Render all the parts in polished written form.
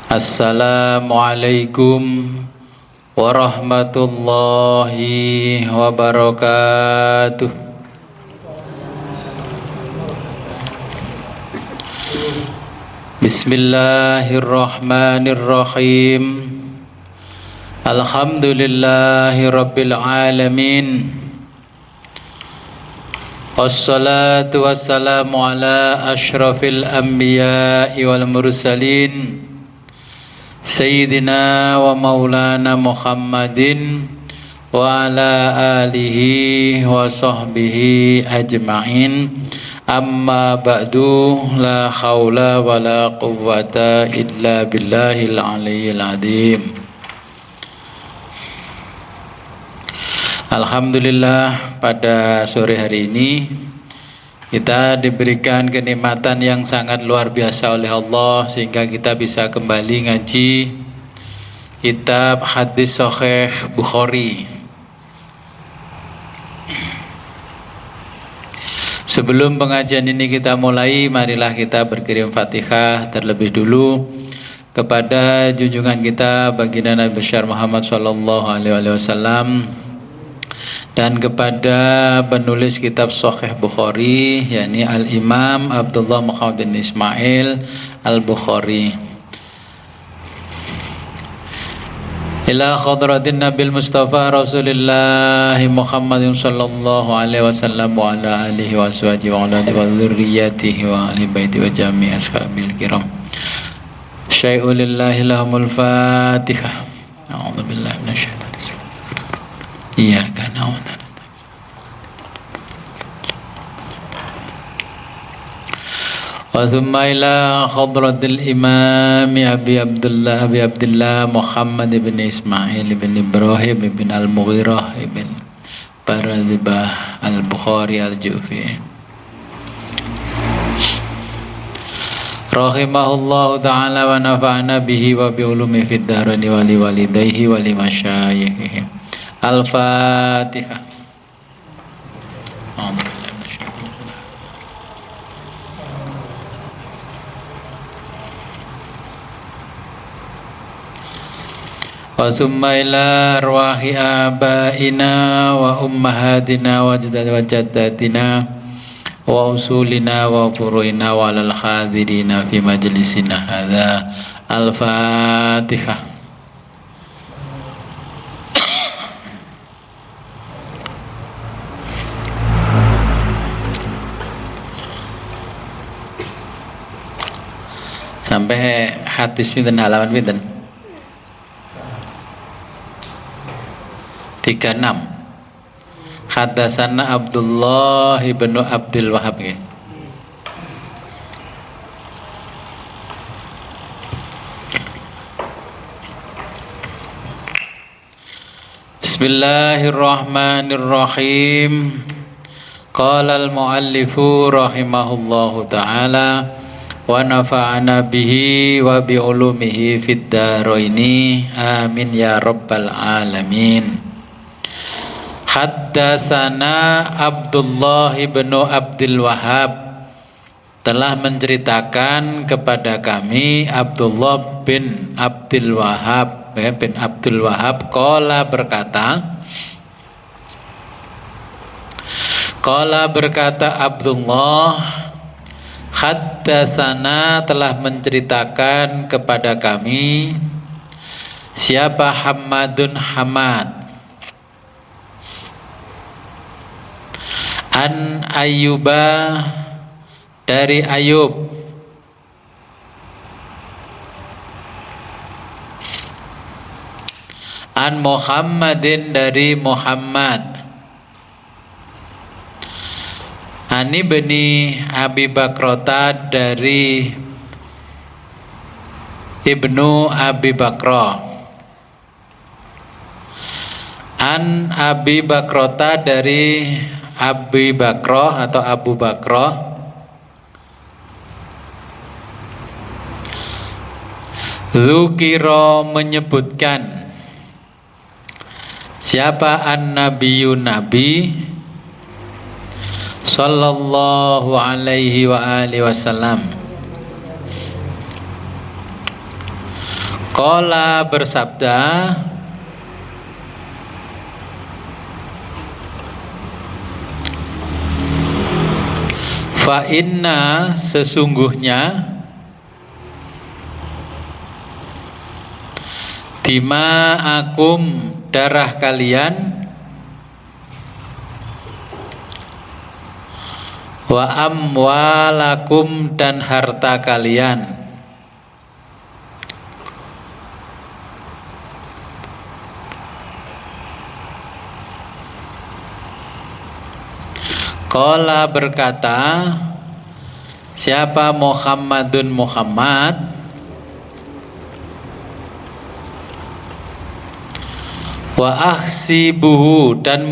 Assalamualaikum warahmatullahi wabarakatuh. Bismillahirrahmanirrahim. Alhamdulillahi rabbil alamin. Wassalatu wassalamu ala ashrafil anbiya'i wal mursalin Sayyidina wa maulana Muhammadin wa ala alihi wa sahbihi ajma'in. Amma ba'du, la khawla wa la quwwata illa billahil aliyyil azim. Alhamdulillah, pada sore hari ini kita diberikan kenikmatan yang sangat luar biasa oleh Allah sehingga kita bisa kembali ngaji kitab hadis Sahih Bukhari. Sebelum pengajian ini kita mulai, marilah kita berkirim Fatihah terlebih dulu kepada junjungan kita baginda Nabi besar Muhammad sallallahu alaihi wasallam dan kepada penulis kitab Sahih Bukhari, yakni Al-Imam Abdullah Muhammad bin Ismail Al-Bukhari. Ila khadratin Nabil Mustafa Rasulullah Muhammadin sallallahu alaihi wasallam wa ala alihi wa sahbihi wa ala dzurriyyatihi wa ahli baiti wa jami' ashabil kiram. Syai'u lillahi lahumul Fatihah. A'udzu billahi minasyaitonir rajim. Iyyaka na'budu wa thumma ila hadratil imam Abi Abdullah Muhammad ibn Ismail ibn Ibrahim ibn Al-Mughirah ibn Baradibah Al-Bukhari Al-Jufi rahimahullahu ta'ala wa nafa'ana bihi wa bi ulumi fid darain wa li walidayhi wa li masyayikhihi. Al-Fatihah. Wa summa ila arwahi abaina wa ummahatina wa jaddatina wa usulina wa furuina wa lal hadirina fi majlisina hadza. Al-Fatihah. Sampai hadis pinten halaman pinten? 36. Hadatsana Abdullah ibnu Abdul Wahhab. Bismillahirrahmanirrahim. Qala al-muallifu rahimahullahu ta'ala wa nafa'ana bihi wa bi ulumihi fid daraini amin ya rabbal alamin. Haddatsana Abdullah ibnu Abdul Wahhab telah menceritakan kepada kami Abdullah bin Abdul Wahhab qala berkata Abdullah, haddatsana telah menceritakan kepada kami siapa Hamadun Hamad an Ayyuba dari Ayub an Muhammadin dari Muhammad Ani bani Abi Bakrota dari Ibnu Abi Bakro an Abi Bakrota dari Abi Bakro atau Abu Bakro Dzukira menyebutkan siapa an-nabiyyu nabi sallallahu alaihi wa alihi wasallam Qala bersabda, fa inna sesungguhnya dima'akum darah kalian, wa amwalakum dan harta kalian, Qala berkata, siapa Muhammadun Muhammad, wa ahsibuhu dan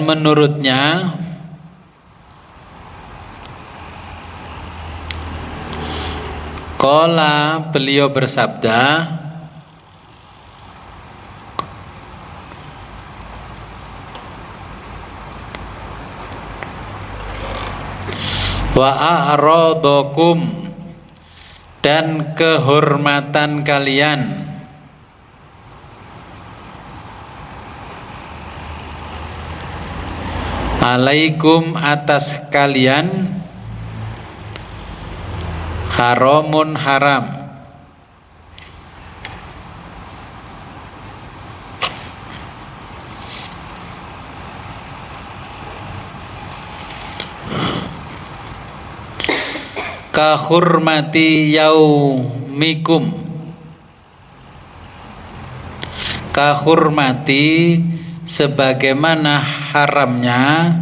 menurutnya Qala beliau bersabda, wa a'radakum dan kehormatan kalian, alaikum atas kalian, haramun haram, kahurmati yaumikum, kahurmati sebagaimana haramnya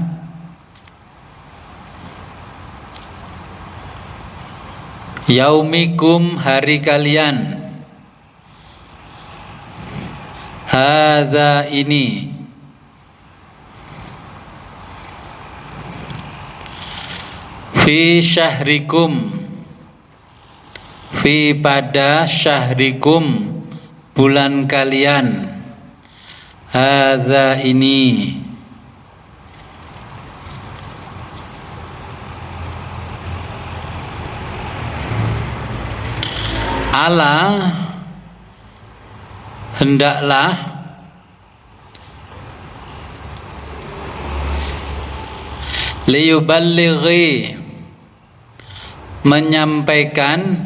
yaumikum hari kalian, hadza ini, fi syahrikum, fi pada syahrikum bulan kalian, hadza ini, ala hendaklah liyuballighi menyampaikan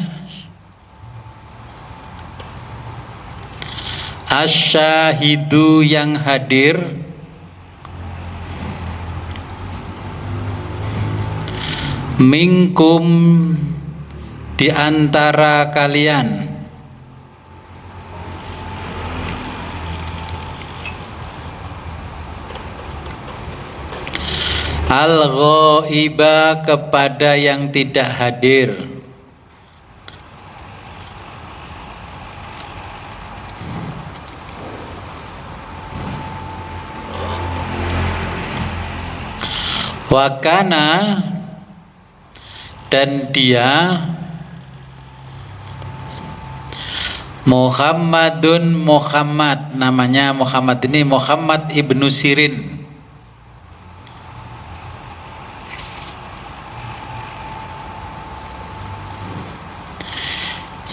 asyahidu yang hadir minkum di antara kalian al-ghaiba kepada yang tidak hadir, wakana dan dia Muhammadun Muhammad, namanya Muhammad ini Muhammad ibnu Sirin,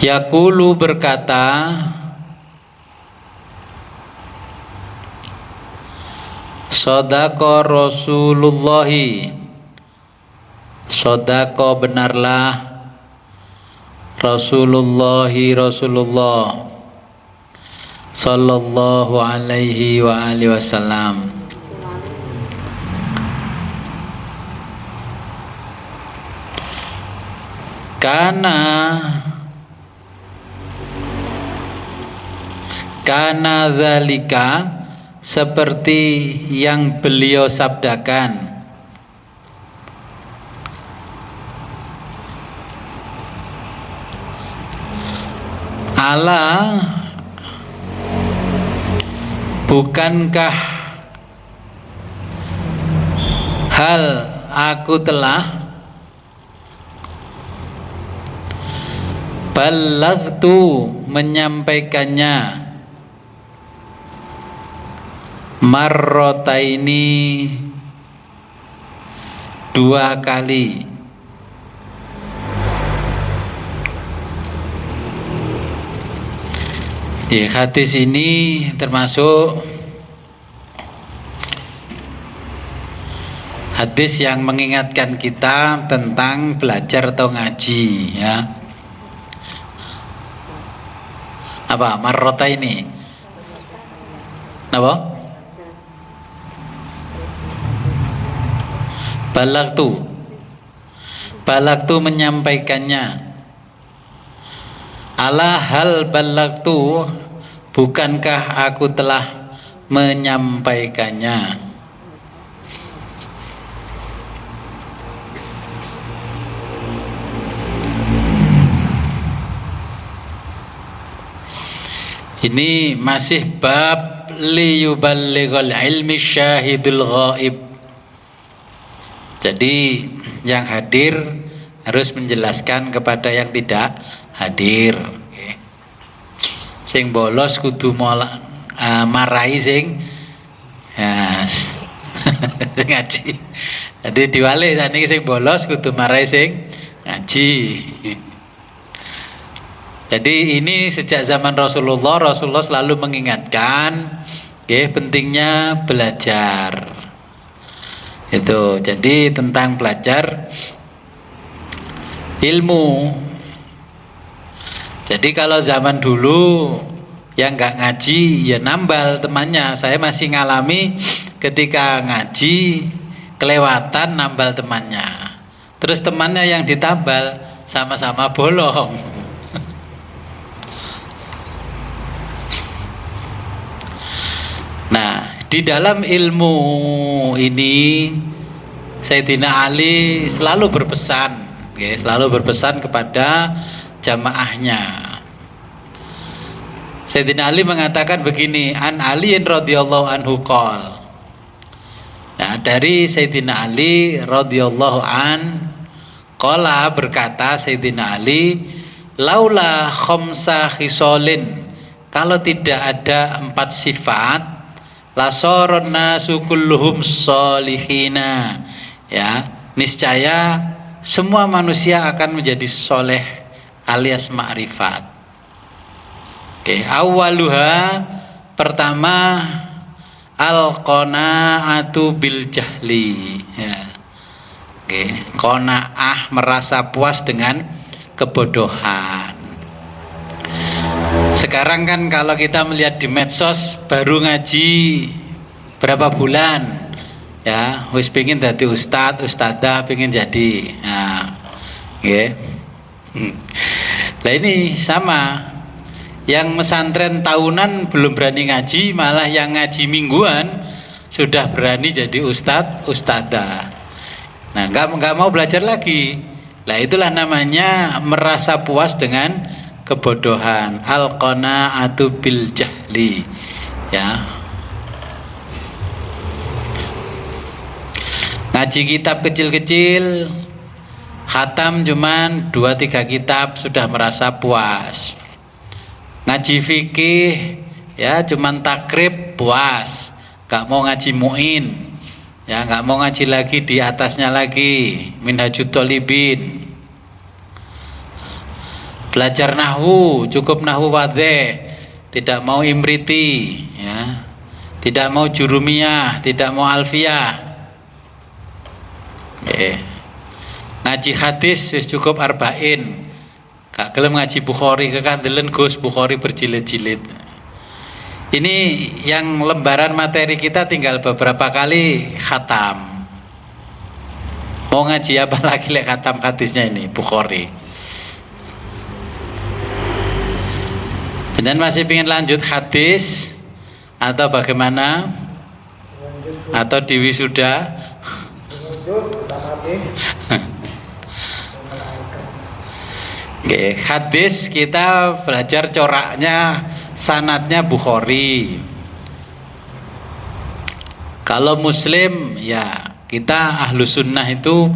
yaqulu berkata, shadaqa Rasulullahi, shadaqa benarlah Rasulullahi Rasulullah sallallahu alaihi wa alihi wasallam, kana dzalika seperti yang beliau sabdakan, ala bukankah hal aku telah ballagtu menyampaikannya marrotaini dua kali, Ya, hadis ini termasuk hadis yang mengingatkan kita tentang belajar atau ngaji, ya. Apa? Marrota ini. Apa? Balagtu menyampaikannya. Ala hal balagtu, bukankah aku telah menyampaikannya? Ini masih bab liyuballighal ilmi syahidul ghaib. Jadi yang hadir harus menjelaskan kepada yang tidak hadir. Sing bolos kudu marai sing ngaji. Jadi diwali saniki sing bolos kudu marai sing ngaji. Jadi ini sejak zaman Rasulullah selalu mengingatkan pentingnya belajar. Itu. Jadi tentang belajar ilmu. Jadi kalau zaman dulu yang nggak ngaji ya nambal temannya. Saya masih ngalami ketika ngaji kelewatan nambal temannya. Terus temannya yang ditambal sama-sama bolong. Nah, di dalam ilmu ini Sayyidina Ali selalu berpesan kepada jamaahnya. Sayyidina Ali mengatakan begini, an Aliin radhiyallahu anhu qol. Nah, dari Sayyidina Ali radhiyallahu an qala, berkata Sayyidina Ali, laula khamsa khisolin, kalau tidak ada 4 sifat, lasoron nasu kulluhum solihina, ya, niscaya semua manusia akan menjadi soleh alias ma'rifat. Oke, awaluha, pertama al-qanaatu bil jahli, ya. Oke, qanaah merasa puas dengan kebodohan. Sekarang kan kalau kita melihat di medsos, baru ngaji berapa bulan, ya, wis pengen jadi ustadzah pengen jadi, nah, okay. Nah ini sama, yang pesantren tahunan belum berani ngaji, malah yang ngaji mingguan sudah berani jadi ustadzah. Nah, nggak mau belajar lagi. Nah itulah namanya merasa puas dengan kebodohan, al-qanaatu bil jahli, ya. Ngaji kitab kecil-kecil, khatam cuman 2-3 kitab sudah merasa puas. Ngaji fikih ya cuman takrib puas, gak mau ngaji mu'in, ya, gak mau ngaji lagi di atasnya lagi, minhajut thalibin. Belajar nahwu cukup nahwu wadih, tidak mau imriti, ya, tidak mau jurumiyah, tidak mau alfiyah. Ngaji hadis cukup arba'in, gak gelem ngaji Bukhari, kekandelen Gus Bukhari berjilid-jilid. Ini yang lembaran materi kita tinggal beberapa kali khatam. Mau ngaji apa lagi lek khatam hadisnya ini Bukhari. Dan masih ingin lanjut hadis atau bagaimana? Atau di wisuda? Oke, hadis kita belajar coraknya, sanadnya Bukhari. Kalau Muslim ya kita ahlu sunnah itu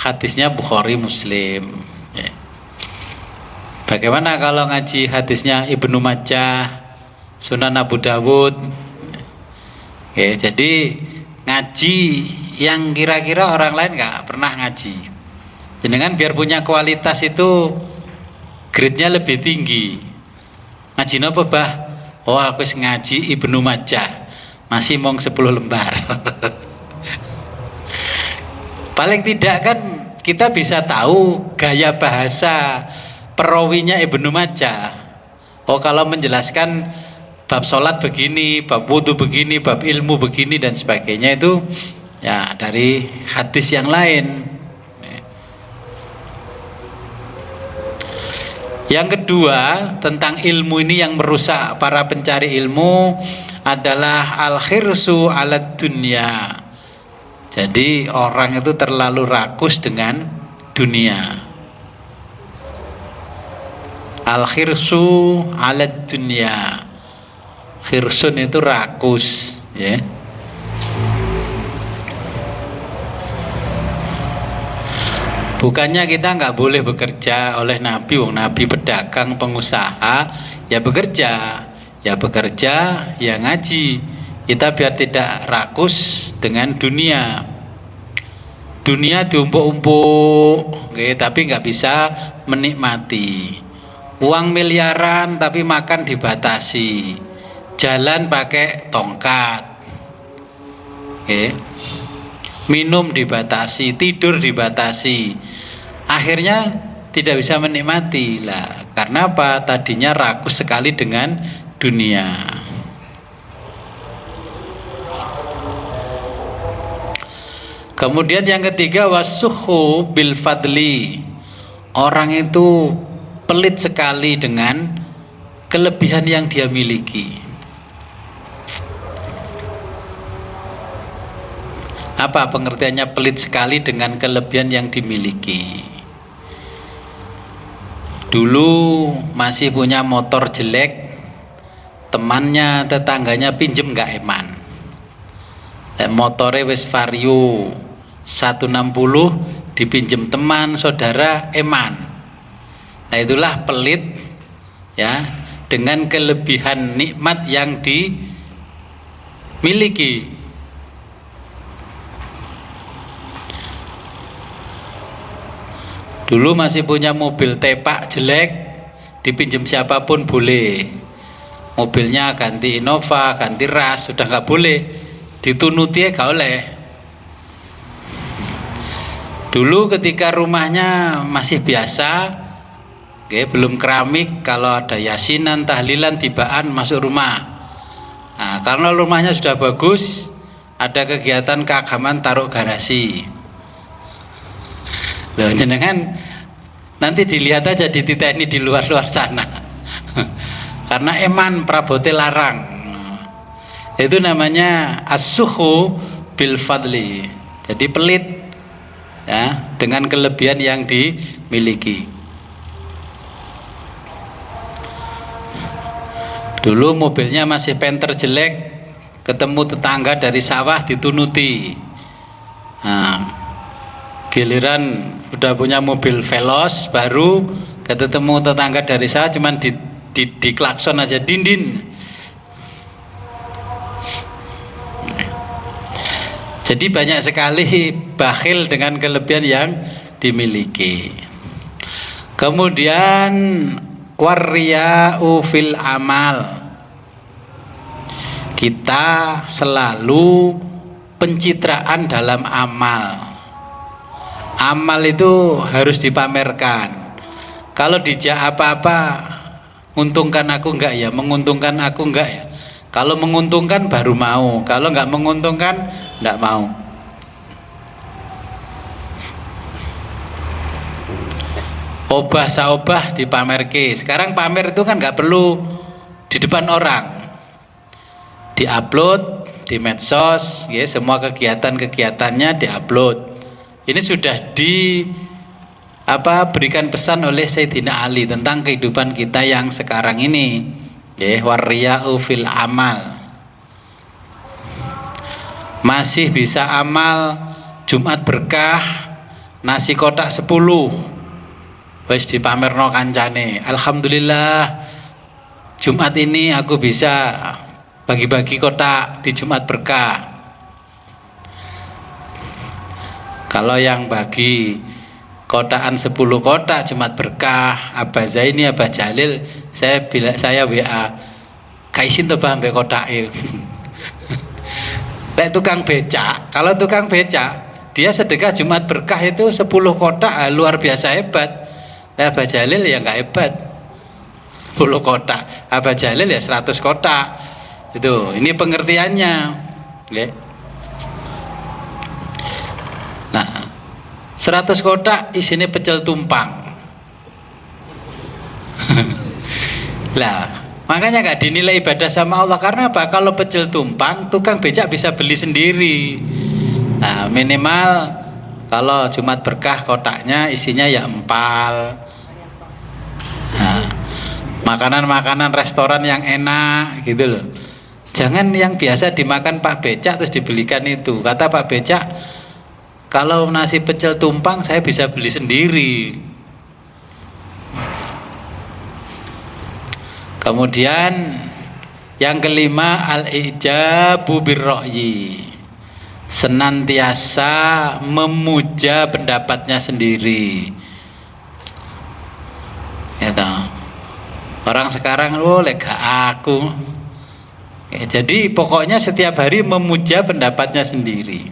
hadisnya Bukhari Muslim. Bagaimana kalau ngaji hadisnya Ibnu Majah, Sunan Abu Dawud? Oke, jadi ngaji yang kira-kira orang lain nggak pernah ngaji. Jenengan biar punya kualitas itu grade-nya lebih tinggi. Ngaji apa bah? Oh, aku wis ngaji Ibnu Majah, masih mong 10 lembar. Paling tidak kan kita bisa tahu gaya bahasa perawinya Ibnu Majah. Oh, kalau menjelaskan bab sholat begini, bab wudhu begini, bab ilmu begini dan sebagainya, itu ya dari hadis yang lain. Yang kedua, tentang ilmu ini yang merusak para pencari ilmu adalah al-khirsu ala dunya. Jadi orang itu terlalu rakus dengan dunia. Al-khirsu ala dunya. Khirsun itu rakus, ya. Bukannya kita nggak boleh bekerja oleh Nabi, Nabi pedagang, pengusaha, ya bekerja, ya ngaji. Kita biar tidak rakus dengan dunia. Dunia diumpuk-umpuk, tapi nggak bisa menikmati. Uang miliaran tapi makan dibatasi, jalan pakai tongkat, minum dibatasi, tidur dibatasi. Akhirnya tidak bisa menikmati lah. Karena apa? Tadinya rakus sekali dengan dunia. Kemudian yang ketiga, wasuhu bil fadli. Orang itu pelit sekali dengan kelebihan yang dia miliki. Apa pengertiannya pelit sekali dengan kelebihan yang dimiliki? Dulu masih punya motor jelek, temannya, tetangganya pinjem nggak eman. Motornya wis Vario 160 dipinjem teman, saudara, eman. Nah, itulah pelit ya dengan kelebihan nikmat yang dimiliki. Dulu masih punya mobil tepak jelek, dipinjam siapapun boleh. Mobilnya ganti Innova, ganti Ras, sudah nggak boleh. Ditunuti gak oleh. Dulu ketika rumahnya masih biasa, belum keramik, kalau ada yasinan, tahlilan, tibaan masuk rumah. Nah, karena rumahnya sudah bagus, ada kegiatan keagamaan taruh garasi. Loh, jenengan nanti dilihat aja di titik ini di luar-luar sana. Karena eman prabote larang. Itu namanya as-suhu bil fadli. Jadi pelit ya dengan kelebihan yang dimiliki. Dulu mobilnya masih penter jelek, ketemu tetangga dari sawah ditunuti. Nah, giliran udah punya mobil Veloz baru, ketemu tetangga dari saya cuman di klakson aja, dindin. Jadi banyak sekali bakhil dengan kelebihan yang dimiliki. Kemudian warriya'u fil amal. Kita selalu pencitraan dalam amal. Amal itu harus dipamerkan. Kalau dijak apa-apa, menguntungkan aku enggak ya, menguntungkan aku enggak ya. Kalau menguntungkan baru mau, kalau enggak menguntungkan enggak mau. Obah saobah dipamerke. Sekarang pamer itu kan enggak perlu di depan orang. Diupload di medsos, ya, semua kegiatan-kegiatannya diupload. Ini sudah berikan pesan oleh Sayyidina Ali tentang kehidupan kita yang sekarang ini. Warriya'u fil amal. Masih bisa amal Jumat berkah, nasi kotak 10. Wis dipamerno kancane. Alhamdulillah, Jumat ini aku bisa bagi-bagi kotak di Jumat berkah. Kalau yang bagi kotaan 10 kotak Jumat berkah, Abah Zaini, Abah Jalil, saya WA, kaisin tebah ambek kotake. Lek tukang becak, kalau tukang becak dia sedekah Jumat berkah itu 10 kotak, luar biasa hebat. Lek Abah Jalil ya nggak hebat, 10 kotak. Abah Jalil ya 100 kotak. Itu, ini pengertiannya. Okay. Nah, 100 kotak isinya pecel tumpang. Lah, makanya nggak dinilai ibadah sama Allah. Karena apa? Kalau pecel tumpang, tukang becak bisa beli sendiri. Nah, minimal kalau Jumat berkah kotaknya isinya ya empal. Nah, makanan-makanan restoran yang enak gitu loh. Jangan yang biasa dimakan Pak Becak terus dibelikan itu. Kata Pak Becak, kalau nasi pecel tumpang saya bisa beli sendiri. Kemudian yang kelima, al-ijabu birra'yi, senantiasa memuja pendapatnya sendiri. Ya toh. Orang sekarang lega aku. Ya, jadi pokoknya setiap hari memuja pendapatnya sendiri.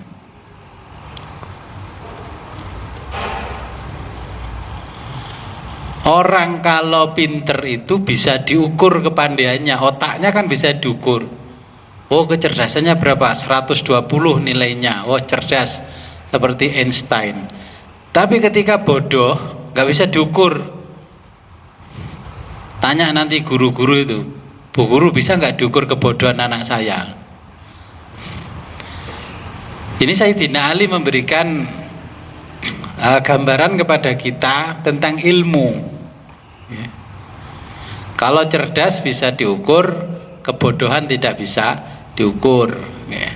Orang kalau pinter itu bisa diukur kepandaiannya, otaknya kan bisa diukur. Oh, kecerdasannya berapa? 120 nilainya. Oh, cerdas seperti Einstein. Tapi ketika bodoh nggak bisa diukur. Tanya nanti guru-guru itu, Bu Guru bisa nggak diukur kebodohan anak saya? Ini Sayyidina Ali memberikan gambaran kepada kita tentang ilmu. Ya. Kalau cerdas bisa diukur, kebodohan tidak bisa diukur. Ya.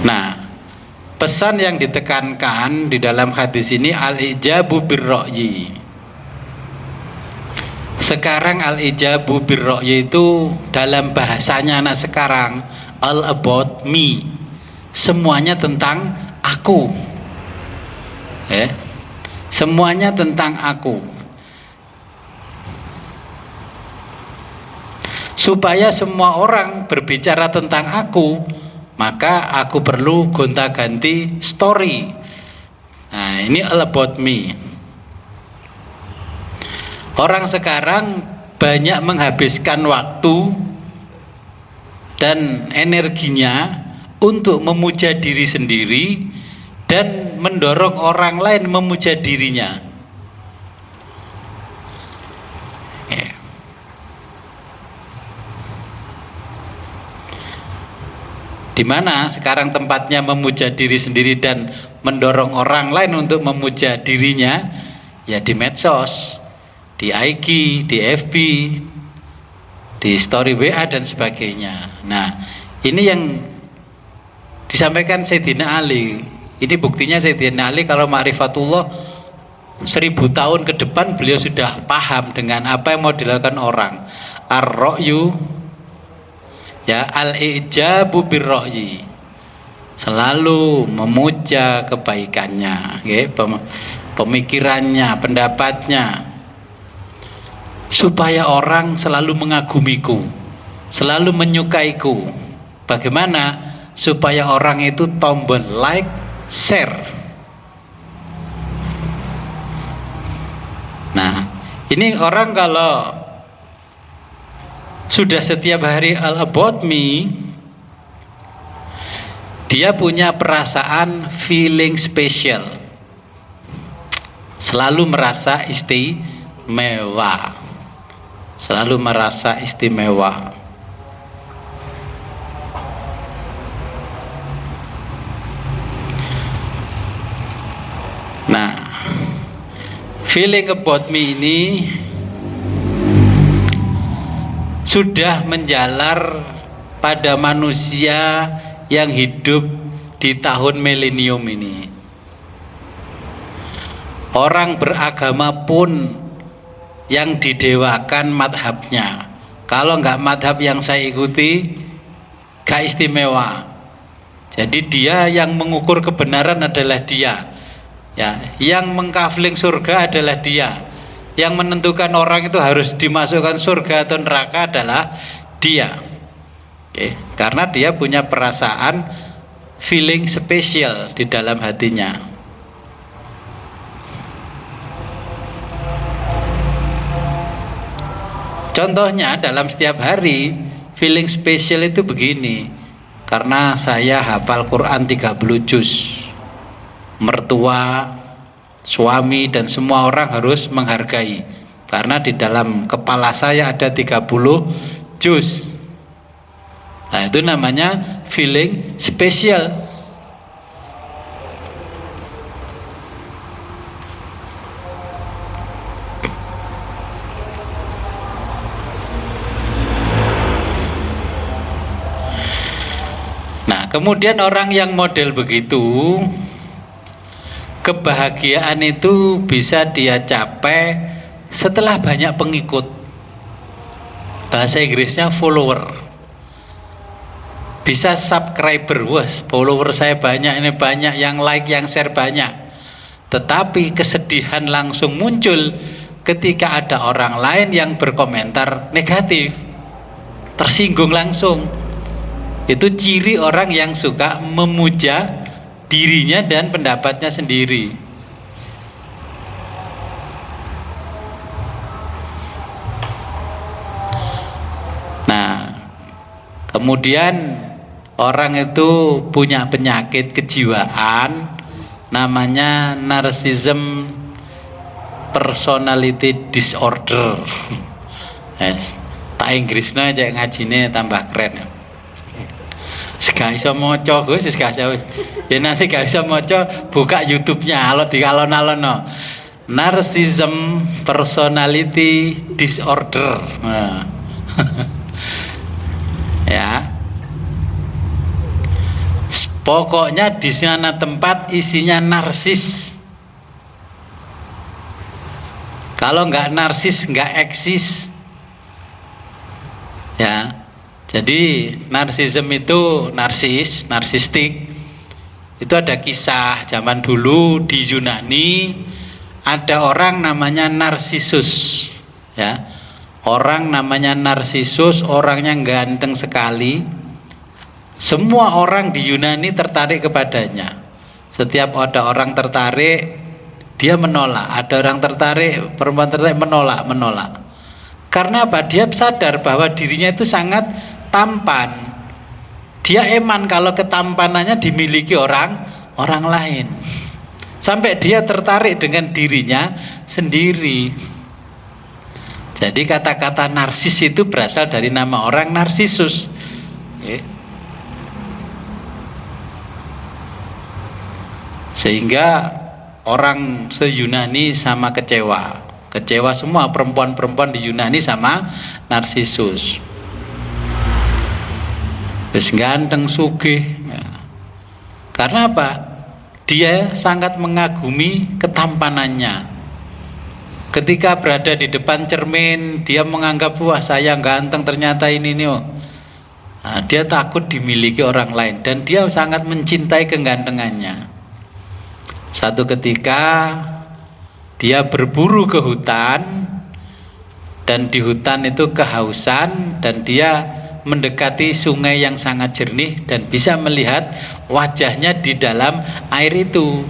Nah, pesan yang ditekankan di dalam hadis ini al-ijabu birra'yi. Sekarang al-ijabu birra'yi itu dalam bahasanya anak sekarang all about me. Semuanya tentang aku. Semuanya tentang aku. Supaya semua orang berbicara tentang aku, maka aku perlu gonta-ganti story. Nah, ini all about me. Orang sekarang banyak menghabiskan waktu dan energinya untuk memuja diri sendiri dan mendorong orang lain memuja dirinya. Di mana sekarang tempatnya memuja diri sendiri dan mendorong orang lain untuk memuja dirinya? Ya di medsos, di IG, di FB, di story WA dan sebagainya. Nah, ini yang disampaikan Sayyidina Ali. Ini buktinya Sayyidina Ali kalau ma'rifatullah 1000 tahun ke depan beliau sudah paham dengan apa yang mau dilakukan orang. Ar-ra'yu, ya, al-ijabu birra'yi, selalu memuja kebaikannya, ya, pemikirannya, pendapatnya, supaya orang selalu mengagumiku, selalu menyukaiku. Bagaimana? Supaya orang itu tombol like, share. Nah, ini orang kalau sudah setiap hari all about me, dia punya perasaan feeling special, selalu merasa istimewa, selalu merasa istimewa. Nah, feeling about me ini sudah menjalar pada manusia yang hidup di tahun milenium ini. Orang beragama pun yang didewakan madhabnya. Kalau nggak madhab yang saya ikuti, gak istimewa. Jadi dia yang mengukur kebenaran adalah dia. Ya, yang mengkafling surga adalah dia. Yang menentukan orang itu harus dimasukkan surga atau neraka adalah dia. Oke, karena dia punya perasaan feeling spesial di dalam hatinya. Contohnya dalam setiap hari feeling spesial itu begini, karena saya hafal Quran 30 juz, mertua, suami dan semua orang harus menghargai, karena di dalam kepala saya ada 30 juz. Nah, itu namanya feeling spesial. Nah, kemudian orang yang model begitu, kebahagiaan itu bisa dia capai setelah banyak pengikut. Bahasa Inggrisnya follower. Bisa subscriber, wes follower saya banyak, ini banyak, yang like, yang share banyak. Tetapi kesedihan langsung muncul ketika ada orang lain yang berkomentar negatif, tersinggung langsung. Itu ciri orang yang suka memuja dirinya dan pendapatnya sendiri. Nah, kemudian orang itu punya penyakit kejiwaan namanya narcissism personality disorder. Yes. Tak Inggrisnya aja ngajine tambah keren. Gak iso maca Gus, gak iso. Ya nanti gak iso maca, buka YouTube-nya kalau di alon-alon. Narcissism personality disorder. Nah. Ya. Pokoknya di sana tempat isinya narsis. Kalau nggak narsis nggak eksis. Ya. Jadi narsisme itu narsistik. Itu ada kisah zaman dulu di Yunani, ada orang namanya Narsisus. Ya. Orang namanya Narsisus, orangnya ganteng sekali. Semua orang di Yunani tertarik kepadanya. Setiap ada orang tertarik, dia menolak. Ada orang tertarik, perempuan tertarik, menolak. Karena apa? Dia sadar bahwa dirinya itu sangat tampan. Dia eman kalau ketampanannya dimiliki orang lain. Sampai dia tertarik dengan dirinya sendiri. Jadi kata-kata narsis itu berasal dari nama orang Narsisus. Sehingga orang se-Yunani sama kecewa semua perempuan-perempuan di Yunani sama Narsisus. Terus ganteng sugih. Ya. Karena apa? Dia sangat mengagumi ketampanannya. Ketika berada di depan cermin, dia menganggap, wah saya ganteng ternyata ini nih. Nah, dia takut dimiliki orang lain dan dia sangat mencintai kegantengannya. Satu ketika dia berburu ke hutan, dan di hutan itu kehausan, dan dia mendekati sungai yang sangat jernih dan bisa melihat wajahnya di dalam air itu.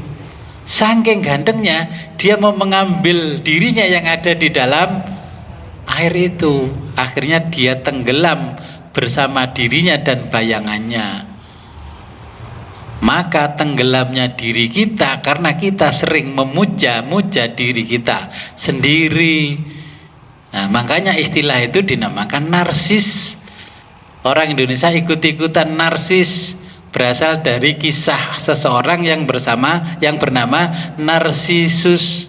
Saking gantengnya, dia mau mengambil dirinya yang ada di dalam air itu. Akhirnya dia tenggelam bersama dirinya dan bayangannya. Maka tenggelamnya diri kita karena kita sering memuja-muja diri kita sendiri. Nah, makanya istilah itu dinamakan narsis. Orang Indonesia ikut-ikutan narsis, berasal dari kisah seseorang yang bernama Narsisus,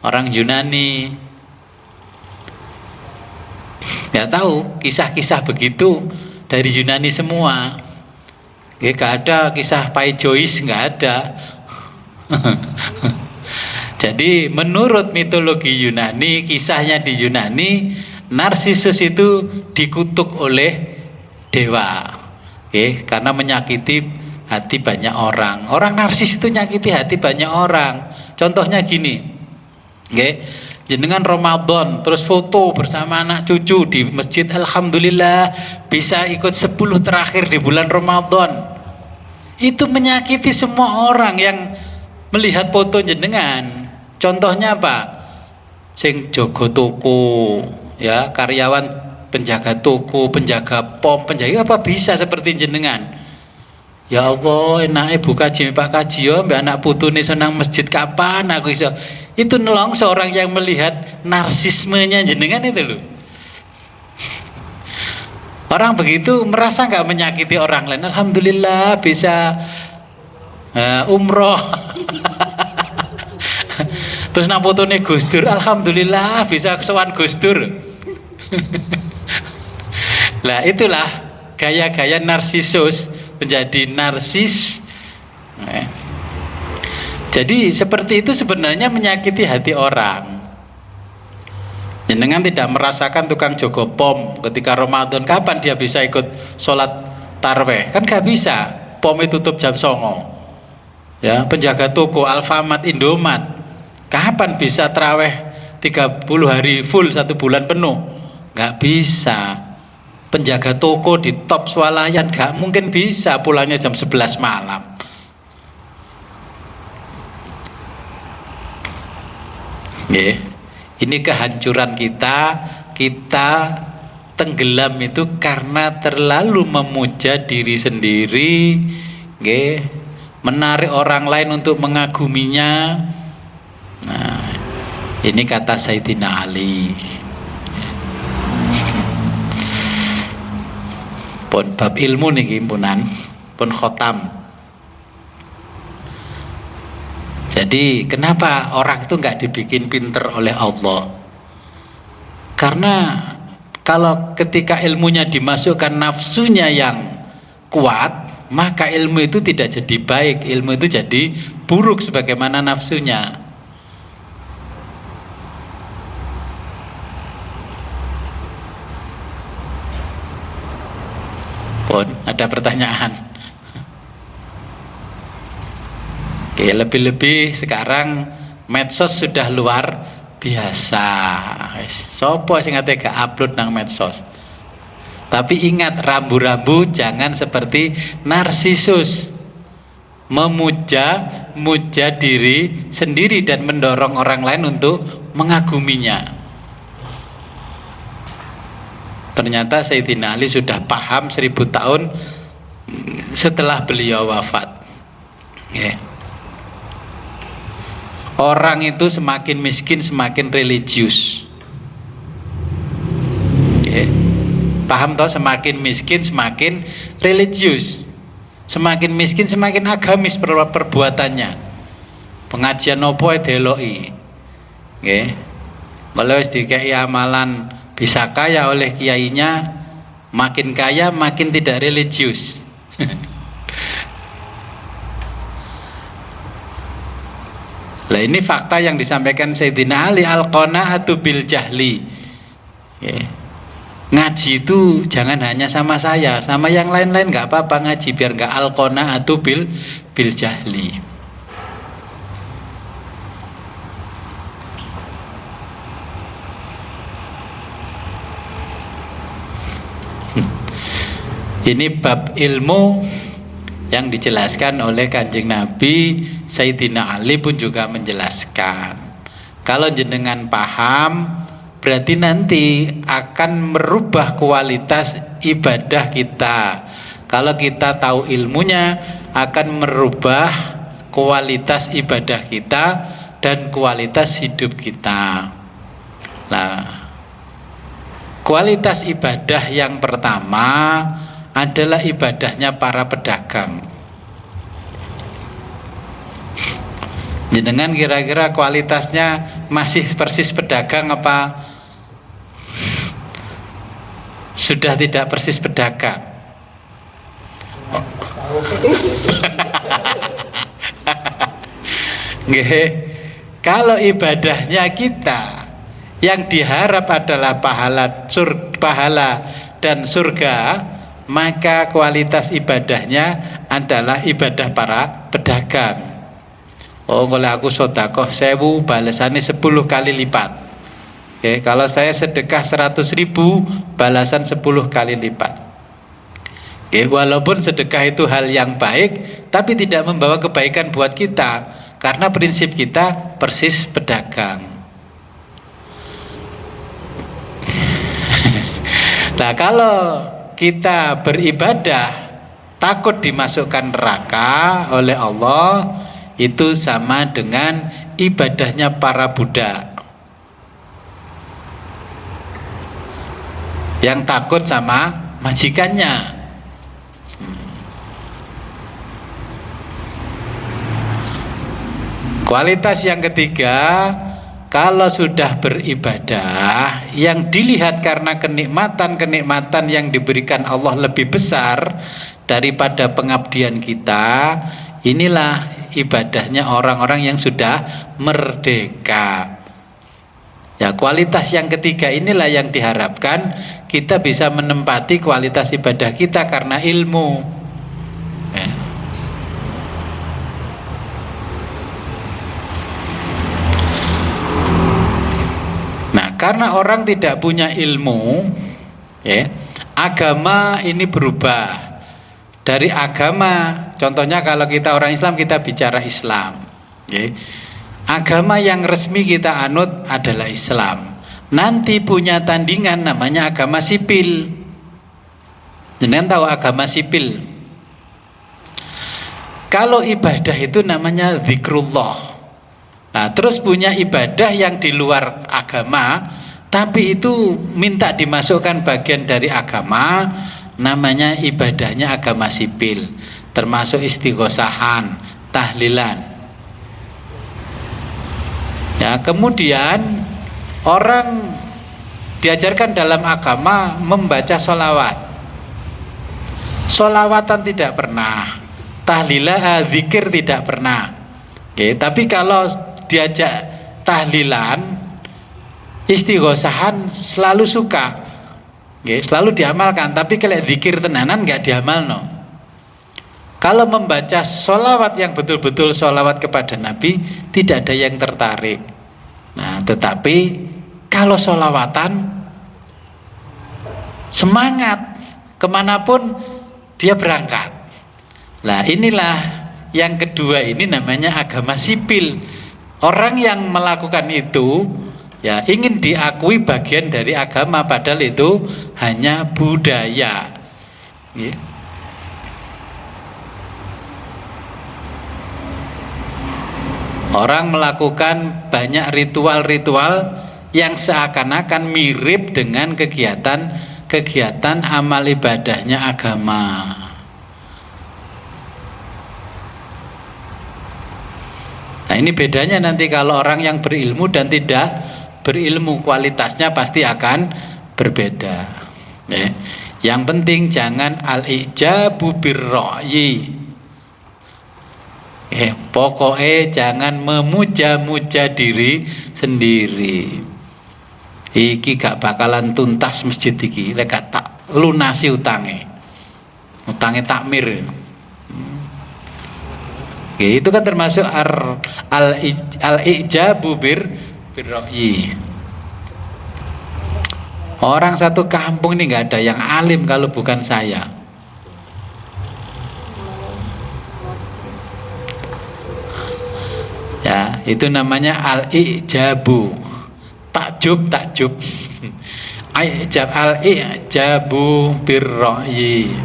orang Yunani. Nggak tahu kisah-kisah begitu dari Yunani semua. Nggak ada kisah Pai Joyce, nggak ada. Jadi menurut mitologi Yunani, kisahnya di Yunani, Narsisus itu dikutuk oleh dewa, karena menyakiti hati banyak orang. Orang narsis itu nyakiti hati banyak orang. Contohnya gini, nggih, jenengan Ramadan terus foto bersama anak cucu di masjid, alhamdulillah bisa ikut 10 terakhir di bulan Ramadan. Itu menyakiti semua orang yang melihat foto jenengan. Contohnya apa? Sing jogo toko, ya, karyawan penjaga toko, penjaga pom, penjaga apa bisa seperti jenengan. Ya Allah, enake Bu Kaji, Pak Kaji yo mbak anak putune senang masjid kapan aku iso. Itu nolong seorang yang melihat narsismenya jenengan itu loh. Orang begitu merasa nggak menyakiti orang lain. Alhamdulillah bisa umroh. Terus nak fotone Gus Dur, alhamdulillah bisa kesowan Gus Dur. Lah itulah gaya-gaya narsisus, menjadi narsis. Jadi seperti itu sebenarnya menyakiti hati orang. Jenengan tidak merasakan tukang jogo pom ketika Ramadan, kapan dia bisa ikut sholat tarweh? Kan gak bisa, pomnya tutup jam 09.00. Ya, penjaga toko Alfamart, Indomaret, kapan bisa taraweh 30 hari full 1 bulan penuh? Gak bisa. Penjaga toko di top swalayan gak mungkin bisa, pulangnya jam 11 malam. Yeah. Ini kehancuran kita tenggelam itu karena terlalu memuja diri sendiri, okay, menarik orang lain untuk mengaguminya. Nah, ini kata Sayyidina Ali. Pun bab ilmu niki punan, pun khotam. Jadi kenapa orang itu nggak dibikin pinter oleh Allah? Karena kalau ketika ilmunya dimasukkan nafsunya yang kuat, maka ilmu itu tidak jadi baik, ilmu itu jadi buruk sebagaimana nafsunya. Pun ada pertanyaan. Oke, lebih-lebih sekarang medsos sudah luar biasa. Sopo sing ate gak upload nang medsos. Tapi ingat, rambu-rambu jangan seperti narsisus, memuja diri sendiri dan mendorong orang lain untuk mengaguminya. Ternyata Sayyidina Ali sudah paham 1000 tahun setelah beliau wafat. Yeah. Orang itu semakin miskin semakin religius. Okay. Paham toh, semakin miskin semakin religius. Semakin miskin semakin agamis perbuatannya. Pengajian opo deloki. Nggih. Kalau wis dikei amalan bisa kaya oleh kiainya, makin kaya makin tidak religius. Lah ini fakta yang disampaikan Sayyidina Ali, al-qanaatu bil jahli. Okay. Ngaji itu jangan hanya sama saya, sama yang lain-lain nggak apa-apa ngaji, biar nggak al-qanaatu bil jahli. Ini bab ilmu yang dijelaskan oleh Kanjeng Nabi. Sayyidina Ali pun juga menjelaskan, kalau jenengan paham berarti nanti akan merubah kualitas ibadah kita. Kalau kita tahu ilmunya akan merubah kualitas ibadah kita dan kualitas hidup kita. Nah, kualitas ibadah yang pertama adalah ibadahnya para pedagang. Jenengan kira-kira kualitasnya masih persis pedagang apa sudah tidak persis pedagang? Kalau ibadahnya kita yang diharap adalah pahala dan surga, maka kualitas ibadahnya adalah ibadah para pedagang. Oh, kalau aku sedekah 1000 balasannya 10 kali lipat. Oke, kalau saya sedekah 100.000 balasan 10 kali lipat. Oke, walaupun sedekah itu hal yang baik, tapi tidak membawa kebaikan buat kita, karena prinsip kita persis pedagang. Nah, kalau kita beribadah takut dimasukkan neraka oleh Allah, itu sama dengan ibadahnya para budak yang takut sama majikannya. Kualitas yang ketiga, kalau sudah beribadah yang dilihat karena kenikmatan-kenikmatan yang diberikan Allah lebih besar daripada pengabdian kita, inilah ibadahnya orang-orang yang sudah merdeka. Ya, kualitas yang ketiga inilah yang diharapkan kita bisa menempati kualitas ibadah kita karena ilmu. Ya. Nah, karena orang tidak punya ilmu, ya, agama ini berubah. Dari agama, contohnya kalau kita orang Islam, kita bicara Islam, ya. Agama yang resmi kita anut adalah Islam. Nanti punya tandingan namanya agama sipil. Jangan tahu agama sipil. Kalau ibadah itu namanya zikrullah. Nah, terus punya ibadah yang di luar agama, tapi itu minta dimasukkan bagian dari agama, namanya ibadahnya agama sipil, termasuk istighosahan, tahlilan. Ya, kemudian orang diajarkan dalam agama membaca sholawat. Sholawatan tidak pernah, tahlilan, zikir tidak pernah. Oke, tapi kalau diajak tahlilan, istighosahan selalu suka. Selalu diamalkan, tapi kalau zikir tenanan nggak diamal, no. Kalau membaca sholawat yang betul-betul sholawat kepada Nabi, tidak ada yang tertarik. Nah, tetapi kalau sholawatan semangat, kemanapun dia berangkat. Nah, inilah yang kedua, ini namanya agama sipil. Orang yang melakukan itu ya ingin diakui bagian dari agama, padahal itu hanya budaya. Ya. Orang melakukan banyak ritual-ritual yang seakan-akan mirip dengan kegiatan amal ibadahnya agama. Nah, ini bedanya nanti kalau orang yang berilmu dan tidak berilmu, kualitasnya pasti akan berbeda. Ya. Yang penting jangan al-ijabu birra'yi. Pokoknya jangan memuja-muja diri sendiri. Iki gak bakalan tuntas masjid iki lek tak lunasi utange takmir. Itu kan termasuk al-ijabu birra'yi. Orang satu kampung ini nggak ada yang alim kalau bukan saya. Ya, itu namanya al-ijabu. Takjub. Al-ijabu birra'yi.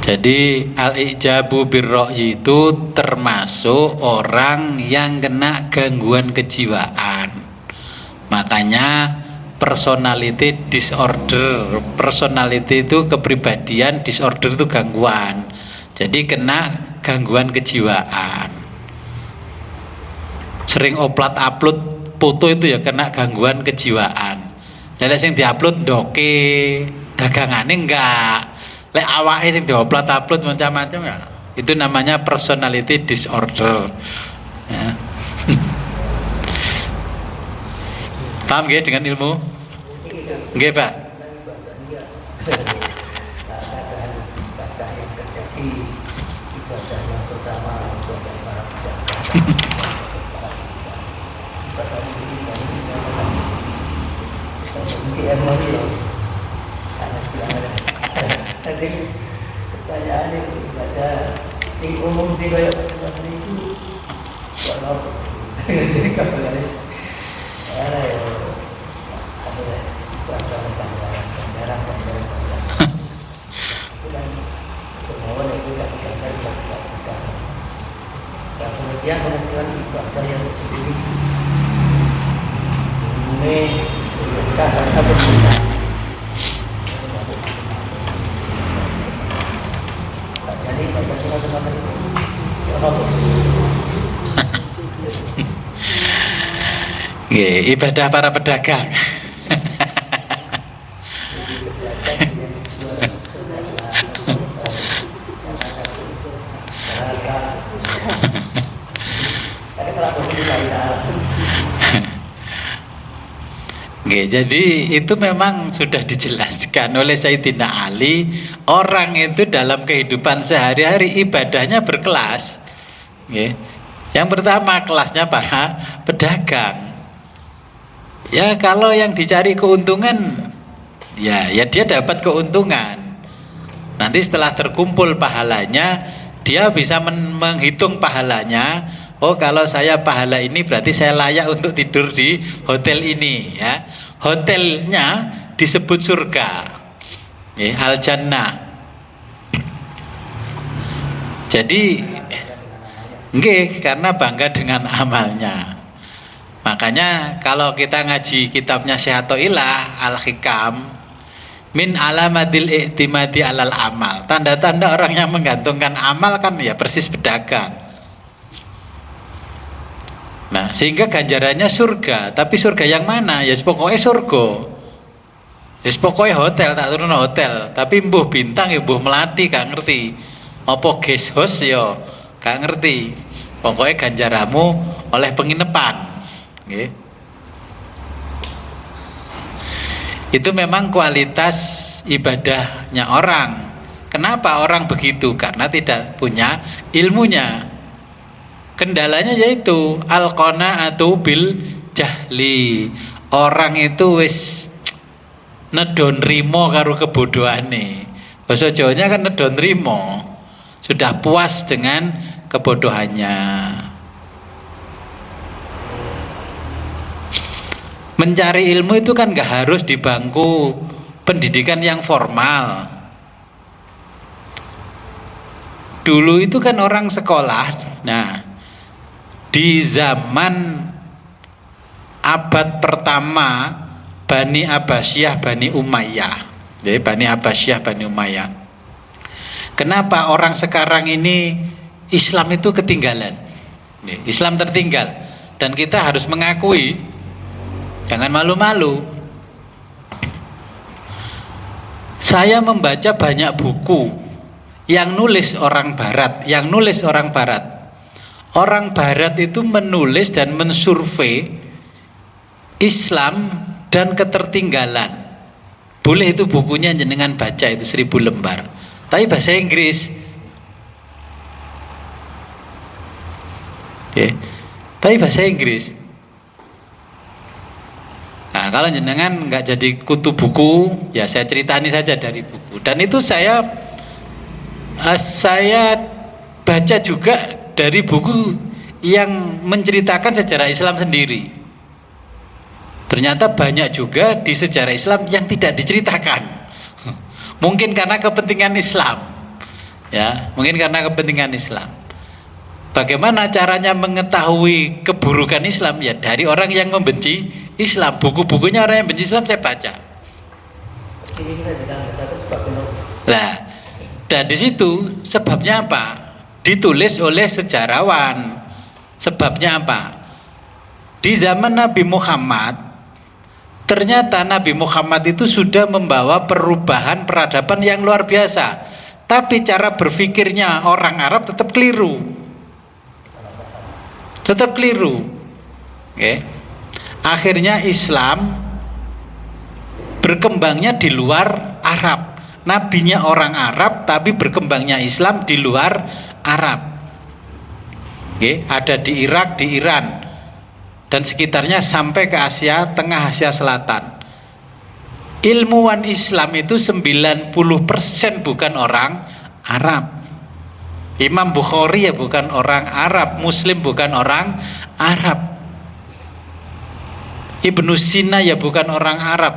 Jadi al-ijabu birra'yi itu termasuk orang yang kena gangguan kejiwaan. Makanya personality disorder. Personality itu kepribadian, disorder itu gangguan. Jadi kena gangguan kejiwaan. Sering upload foto itu ya kena gangguan kejiwaan. Jadi yang diupload doke, dagangane enggak. Lek awake sing diupload-upload macam-macam ya. Itu namanya personality disorder. Ya. Paham nggih dengan ilmu? Nggih, Pak. Pertanyaan itu baca sing umum sih kayak macam itu kalau sini kapan ada ya ada bahasa jarang kemudian menentukan bahasa yang sendiri ini kata berbeda. Jadi pada suatu materi ibadah para pedagang. Jadi itu memang sudah dijelaskan oleh Sayyidina Ali, orang itu dalam kehidupan sehari-hari ibadahnya berkelas. Yang pertama kelasnya para pedagang. Ya kalau yang dicari keuntungan, ya dia dapat keuntungan. Nanti setelah terkumpul pahalanya, dia bisa menghitung pahalanya. Oh kalau saya pahala ini berarti saya layak untuk tidur di hotel ini ya. Hotelnya disebut surga, al-jannah. Jadi nggih, karena bangga dengan amalnya. Makanya kalau kita ngaji kitabnya Syekh Athaillah Al-Hikam, min alamatil i'timadi alal amal. Tanda-tanda orang yang menggantungkan amal kan ya persis pedagang. Nah, sehingga ganjarannya surga, tapi surga yang mana? Ya pokoknya surga. Ya pokoknya hotel, tak turun hotel, tapi mbuh bintang ya mbuh melati gak ngerti. Apa guest house ya gak ngerti. Pokoknya ganjaramu oleh penginapan. Nggih. Itu memang kualitas ibadahnya orang. Kenapa orang begitu? Karena tidak punya ilmunya. Kendalanya yaitu al-qanaatu bil jahli. Orang itu wis nedon rimo karo kebodohane. Basa Jawanya kan nedon rimo. Sudah puas dengan kebodohannya. Mencari ilmu itu kan gak harus di bangku pendidikan yang formal. Dulu itu kan orang sekolah. Nah, di zaman abad pertama Bani Abbasiyah, Bani Umayyah. Jadi Bani Abbasiyah, Bani Umayyah. Kenapa orang sekarang ini Islam itu ketinggalan? Islam tertinggal. Dan kita harus mengakui, jangan malu-malu. Saya membaca banyak buku yang nulis orang barat, Orang barat itu menulis dan mensurvei Islam dan ketertinggalan. Boleh itu bukunya jenengan baca, itu 1000 lembar. Tapi bahasa Inggris. Tapi bahasa Inggris. Nah, kalau jenengan nggak jadi kutu buku, ya saya ceritani saja dari buku. Dan itu saya baca juga dari buku yang menceritakan sejarah Islam sendiri. Ternyata banyak juga di sejarah Islam yang tidak diceritakan. Mungkin karena kepentingan Islam. Ya, mungkin karena kepentingan Islam. Bagaimana caranya mengetahui keburukan Islam? Ya dari orang yang membenci Islam. Buku-bukunya orang yang benci Islam saya baca. Nah, dan di situ sebabnya apa? Ditulis oleh sejarawan. Sebabnya apa? Di zaman Nabi Muhammad Ternyata Nabi Muhammad itu sudah membawa perubahan peradaban yang luar biasa, tapi cara berpikirnya orang Arab tetap keliru. Tetap keliru. Oke. Akhirnya Islam berkembangnya di luar Arab. Nabinya orang Arab, tapi berkembangnya Islam di luar Arab. Oke, ada di Irak, di Iran, dan sekitarnya sampai ke Asia Tengah, Asia Selatan. Ilmuwan Islam itu 90% bukan orang Arab. Imam Bukhari ya bukan orang Arab, Muslim bukan orang Arab, Ibnu Sina ya bukan orang Arab,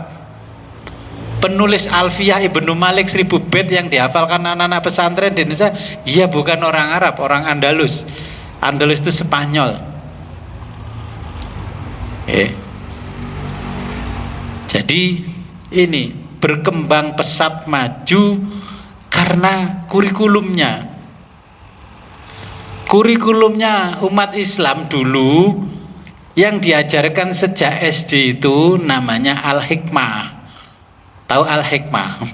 penulis Alfiyah Ibnu Malik 1000 bait yang dihafalkan anak-anak pesantren di Indonesia, iya bukan orang Arab, orang Andalus. Andalus itu Spanyol. Jadi ini berkembang pesat maju karena kurikulumnya. Kurikulumnya umat Islam dulu yang diajarkan sejak SD itu namanya Al-Hikmah. Tahu Al-Hikmah?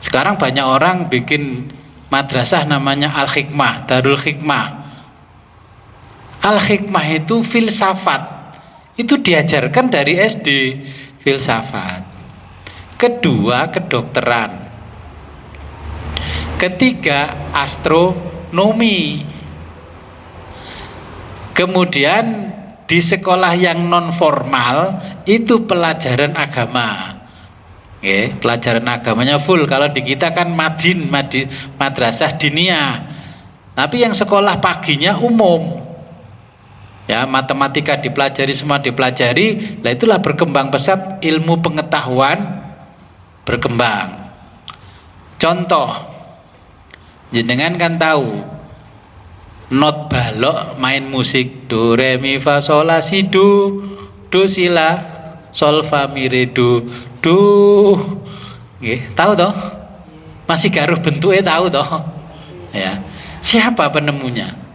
Sekarang banyak orang bikin madrasah namanya Al-Hikmah, Darul Hikmah. Al-Hikmah itu filsafat. Itu diajarkan dari SD, filsafat. Kedua, kedokteran. Ketiga, astronomi. Kemudian di sekolah yang non formal itu pelajaran agama. Pelajaran agamanya full. Kalau di kita kan madrasah diniyah. Tapi yang sekolah paginya umum. Ya, matematika dipelajari, semua dipelajari. Lah itulah berkembang pesat ilmu pengetahuan berkembang. Contoh, jenengan kan tahu not balok main musik do re mi fa sol la si do si la sol fa mi re do. Tahu toh? Masih garuh bentuknya tahu toh? Ya. Siapa penemunya?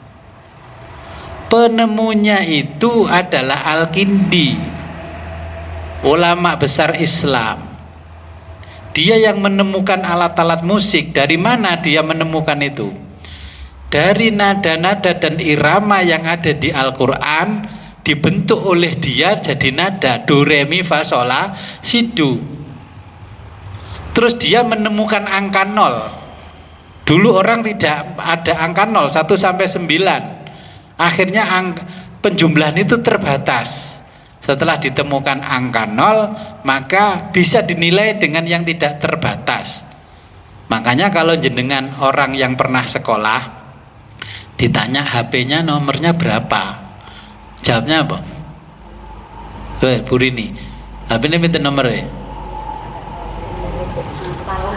Penemunya itu adalah Al-Kindi, ulama besar Islam. Dia yang menemukan alat-alat musik. Dari mana dia menemukan itu? Dari nada-nada dan irama yang ada di Al-Quran, dibentuk oleh dia jadi nada do re mi fa sol la si do. Terus dia menemukan angka 0. Dulu orang tidak ada angka 0, 1 sampai 9. Akhirnya penjumlahan itu terbatas. Setelah ditemukan angka 0, maka bisa dinilai dengan yang tidak terbatas. Makanya kalau jenengan orang yang pernah sekolah ditanya HP-nya nomornya berapa, jawabnya apa? Bu Rini, HP-nya minta nomornya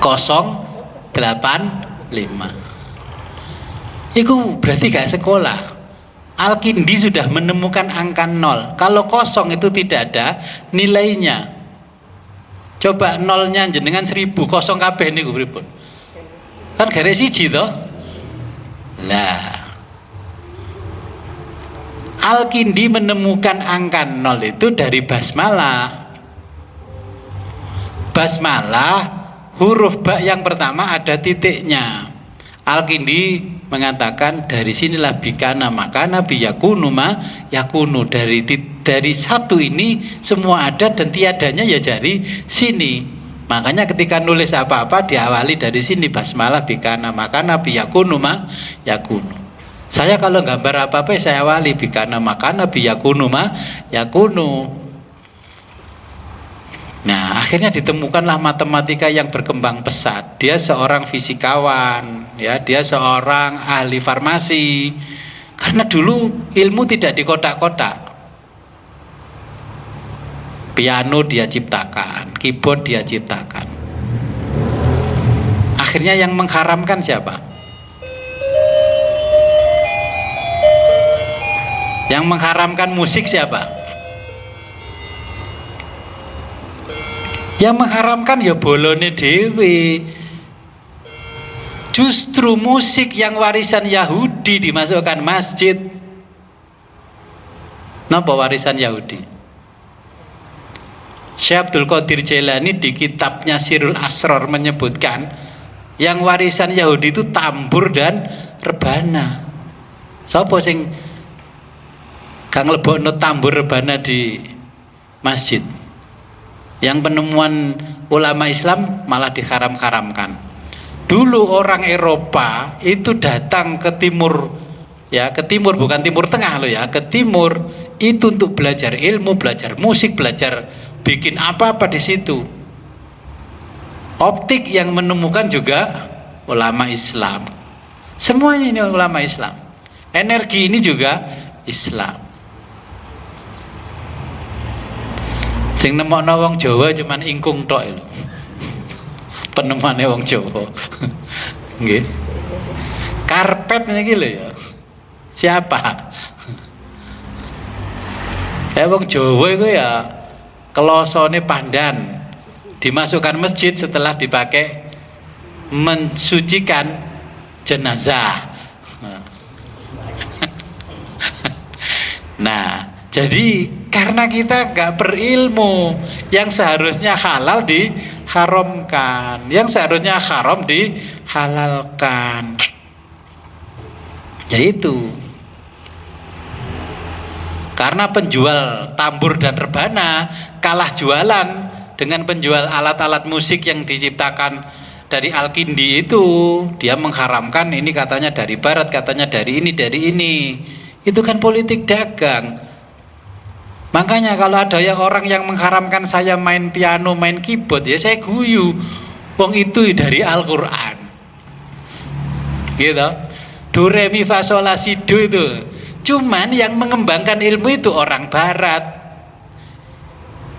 085. Itu berarti gak sekolah. Al-Kindi sudah menemukan angka 0. Kalau kosong itu tidak ada nilainya. Coba nolnya jenengan 1000, kosong kabeh niku pripun? Kan garis siji toh? Lah. Al-Kindi menemukan angka 0 itu dari basmalah. Basmalah huruf ba yang pertama ada titiknya. Al-Kindi mengatakan dari sinilah bikana maka nabi yakunu ma yakunu, dari satu ini semua ada dan tiadanya ya dari sini. Makanya ketika nulis apa-apa diawali dari sini, basmalah bikana maka nabi yakunu ma yakunu. Saya kalau gambar apa-apa saya awali bikana maka nabi yakunu ma yakunu. Nah, akhirnya ditemukanlah matematika yang berkembang pesat. Dia seorang fisikawan, ya, dia seorang ahli farmasi. Karena dulu ilmu tidak di kotak-kotak. Piano dia ciptakan, keyboard dia ciptakan. Akhirnya yang mengharamkan siapa? Yang mengharamkan musik siapa? Yang mengharamkan ya bolone dewe. Justru musik yang warisan Yahudi dimasukkan masjid. Napa warisan Yahudi? Syekh Abdul Qadir Jailani di kitabnya Sirul Asror menyebutkan yang warisan Yahudi itu tambur dan rebana. Sapa sing gak nglebokno tambur rebana di masjid? Yang penemuan ulama Islam malah diharam-haramkan. Dulu orang Eropa itu datang ke timur, ya ke timur, bukan timur tengah loh ya, ke timur itu untuk belajar ilmu, belajar musik, belajar bikin apa-apa di situ. Optik yang menemukan juga ulama Islam. Semuanya ini ulama Islam. Energi ini juga Islam. Sing nemokno wong Jawa cuman ingkung tok lho. Penemane wong Jawa. Nggih. Karpet niki lho ya. Siapa? Wong Jawa itu ya kelosone pandan dimasukkan masjid setelah dipakai mensucikan jenazah. Nah, jadi karena kita nggak berilmu, yang seharusnya halal diharamkan, yang seharusnya haram dihalalkan. Yaitu karena penjual tambur dan rebana kalah jualan dengan penjual alat-alat musik yang diciptakan dari Al-Kindi itu, dia mengharamkan ini katanya dari barat, katanya dari ini. Itu kan politik dagang. Makanya kalau ada orang yang mengharamkan saya main piano, main keyboard, ya saya guyu. Wong itu dari Al-Qur'an. Gitu. Do re mi fa sol la si do itu. Cuman yang mengembangkan ilmu itu orang barat.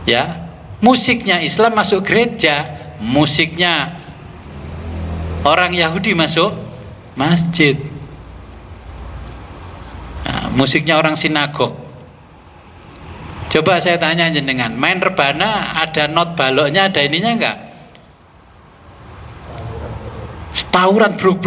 Ya. Musiknya Islam masuk gereja, musiknya orang Yahudi masuk masjid. Nah, musiknya orang sinagog. Coba saya tanya jenengan, main rebana ada not baloknya, ada ininya enggak? Setauran bruk.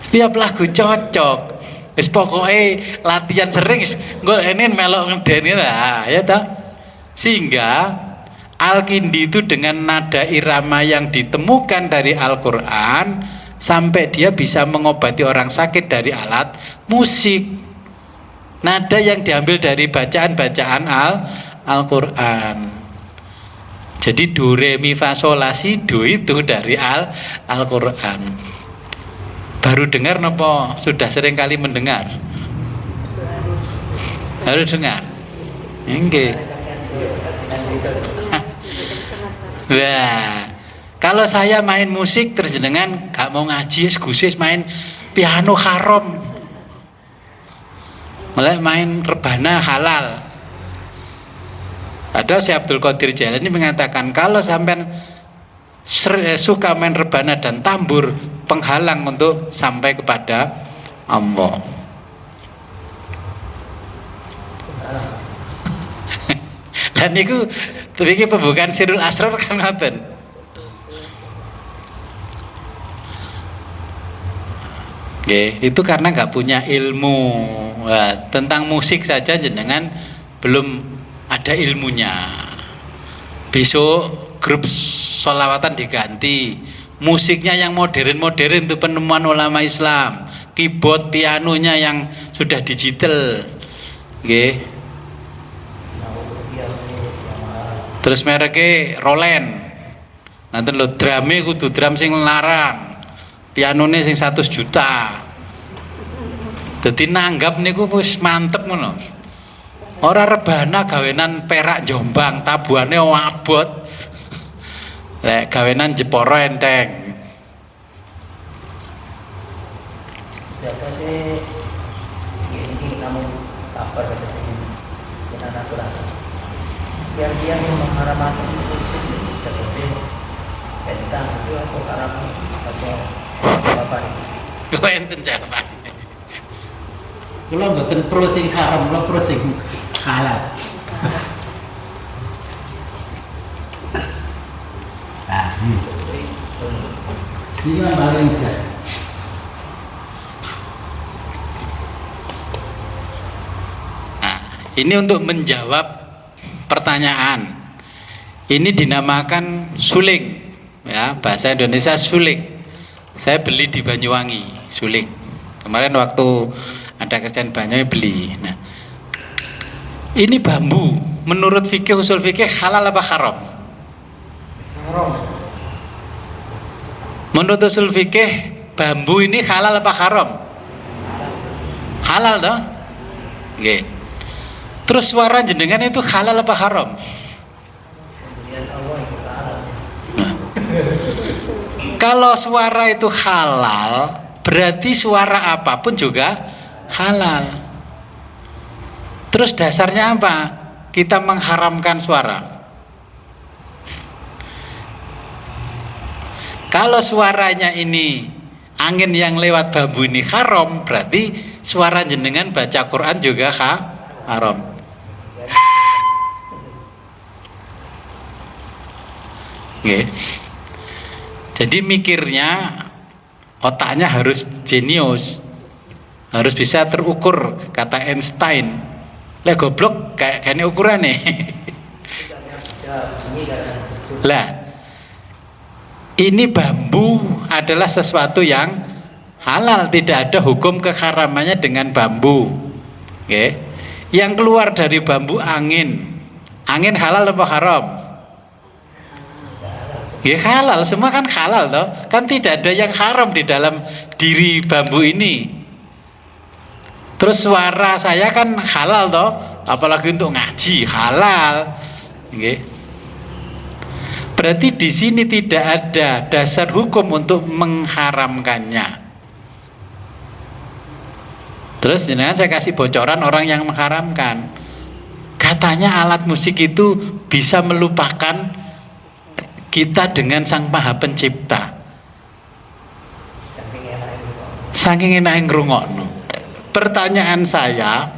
Setiap lagu cocok. Wis pokoke latihan sering engko ini melok ngedeni lah, ya toh. Sehingga Al-Kindi itu dengan nada irama yang ditemukan dari Al-Qur'an sampai dia bisa mengobati orang sakit dari alat musik. Nada yang diambil dari bacaan-bacaan Al-Qur'an. Jadi do re mi fa sol la si do itu dari Al-Qur'an. Baru dengar nopo sudah sering kali mendengar? Baru dengar. Nggih. Wah, kalau saya main musik terus jenengan gak mau ngaji, gusis main piano haram. Mulai main rebana halal. Ada Syekh Abdul Qadir Jailani mengatakan kalau sampean suka main rebana dan tambur, penghalang untuk sampai kepada Allah. Dan itu pembukaan Sirul Asrar kan ngoten. Oke, itu karena nggak punya ilmu. Nah, tentang musik saja jenengan belum ada ilmunya. Besok grup sholawatan diganti, musiknya yang modern itu penemuan ulama Islam, keyboard pianonya yang sudah digital, okay. Terus mereknya Roland, nanti lo drumnya kudu drum sing larang, pianone sing 100 juta, jadi nanggap niku wis mantep ngono. Ora rebana gawenan perak Jombang, tabuhane wabot. Lek gawenan Jepara enteng. Siapa sih ini kamu kabar kata sini kita natural. Yang mengharamkan musik seperti kita itu aku haram atau jawaban. Kok enten jawaban. Kula mboten pro sing haram, kula pro sing halal. Nah, ini yang paling mudah. Ini untuk menjawab pertanyaan. Ini dinamakan suling, ya, bahasa Indonesia suling. Saya beli di Banyuwangi suling. Kemarin waktu ada kerjaan Banyuwangi beli. Nah, ini bambu. Menurut fikih, usul fikih, halal apa haram? Haram. Menurut usul fikih, bambu ini halal apa haram? Halal toh? Oke. Terus suara jenengan itu halal apa haram? Pemberian Allah yang kita halal. Nah. Kalau suara itu halal, berarti suara apapun juga halal. Terus dasarnya apa? Kita mengharamkan suara. Kalau suaranya ini angin yang lewat bambu ini haram, berarti suara jenengan baca Quran juga haram. Oke. Jadi mikirnya, otaknya harus jenius, harus bisa terukur, kata Einstein. Lah goblok kayak kene ukurane. Lah, ini bambu adalah sesuatu yang halal, tidak ada hukum keharamannya dengan bambu. Oke. Yang keluar dari bambu angin. Angin halal apa haram? Ya halal, semua kan halal toh. Kan tidak ada yang haram di dalam diri bambu ini. Terus suara saya kan halal toh, apalagi untuk ngaji halal. Okay. Berarti di sini tidak ada dasar hukum untuk mengharamkannya. Terus jangan saya kasih bocoran orang yang mengharamkan. Katanya alat musik itu bisa melupakan kita dengan Sang Maha Pencipta. Saking enak ngrungokno. Pertanyaan saya,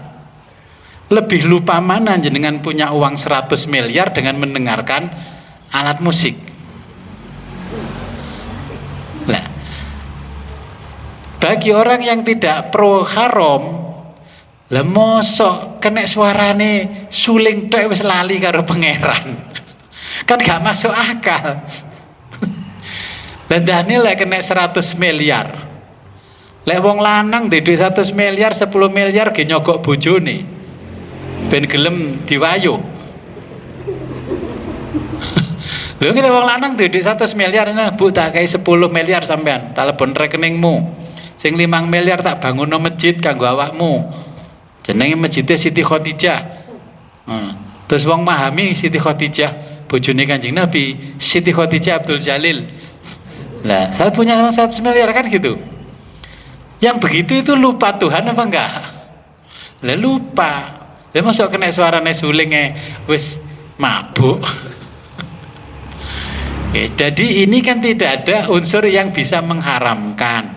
lebih lupa mana jenengan punya uang 100 miliar dengan mendengarkan alat musik? Nah, bagi orang yang tidak pro haram, lah mosok kena suarane suling tok wis lali karo pangeran. Kan gak masuk akal. Lendane lek kena 100 miliar. Lek wong lanang duwe 100 miliar, 10 miliar ge nyogok bojone. Ben gelem diwayu. Lho nek wong lanang duwe 100 miliar, nah Bu tak kei 10 miliar sampean, telepon rekeningmu. Sing 5 miliar tak bangunno masjid kanggo awakmu. Jenenge masjidnya Siti Khadijah. Terus wong memahami Siti Khadijah, bojone Kanjeng Nabi, Siti Khadijah Abdul Jalil. Lah, saya punya 100 miliar kan gitu. Yang begitu itu lupa Tuhan apa enggak? Lah lupa. Lah masuk kena suarane sulinge wis mabuk. Oke, jadi ini kan tidak ada unsur yang bisa mengharamkan.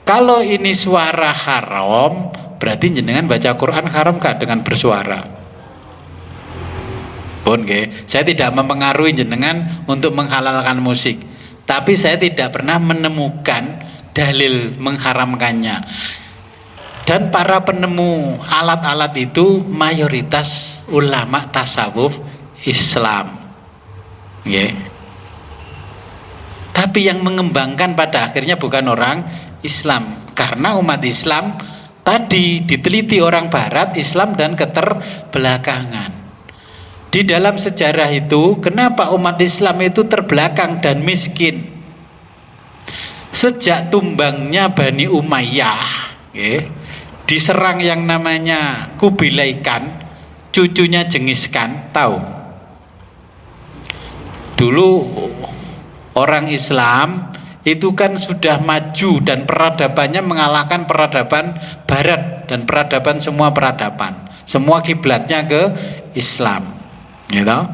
Kalau ini suara haram, berarti jenengan baca Quran haram kah dengan bersuara? Pun nggih, saya tidak mempengaruhi jenengan untuk menghalalkan musik. Tapi saya tidak pernah menemukan dalil mengharamkannya. Dan para penemu alat-alat itu mayoritas ulama tasawuf Islam. Yeah. Tapi yang mengembangkan pada akhirnya bukan orang Islam, karena umat Islam tadi diteliti orang Barat, Islam dan keterbelakangan. Di dalam sejarah itu, kenapa umat Islam itu terbelakang dan miskin? Sejak tumbangnya Bani Umayyah, diserang yang namanya Kubilai Khan, cucunya Genghis Khan, tahu? Dulu orang Islam itu kan sudah maju dan peradabannya mengalahkan peradaban Barat dan peradaban semua peradaban. Semua kiblatnya ke Islam, gitu.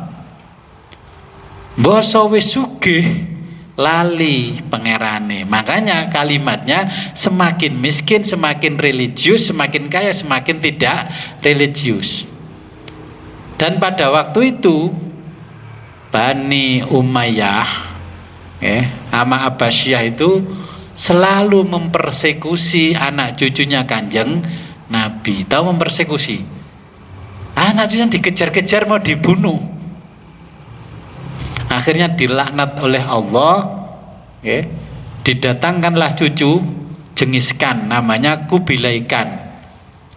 Boso wis sugih lali pangerane. Makanya kalimatnya semakin miskin semakin religius, semakin kaya semakin tidak religius. Dan pada waktu itu Bani Umayyah sama Abbasiyah itu selalu mempersekusi anak cucunya Kanjeng Nabi. Tahu mempersekusi? Anak cucunya dikejar-kejar mau dibunuh. Akhirnya dilaknat oleh Allah. Didatangkanlah cucu Jengiskan, namanya Kubilaikan.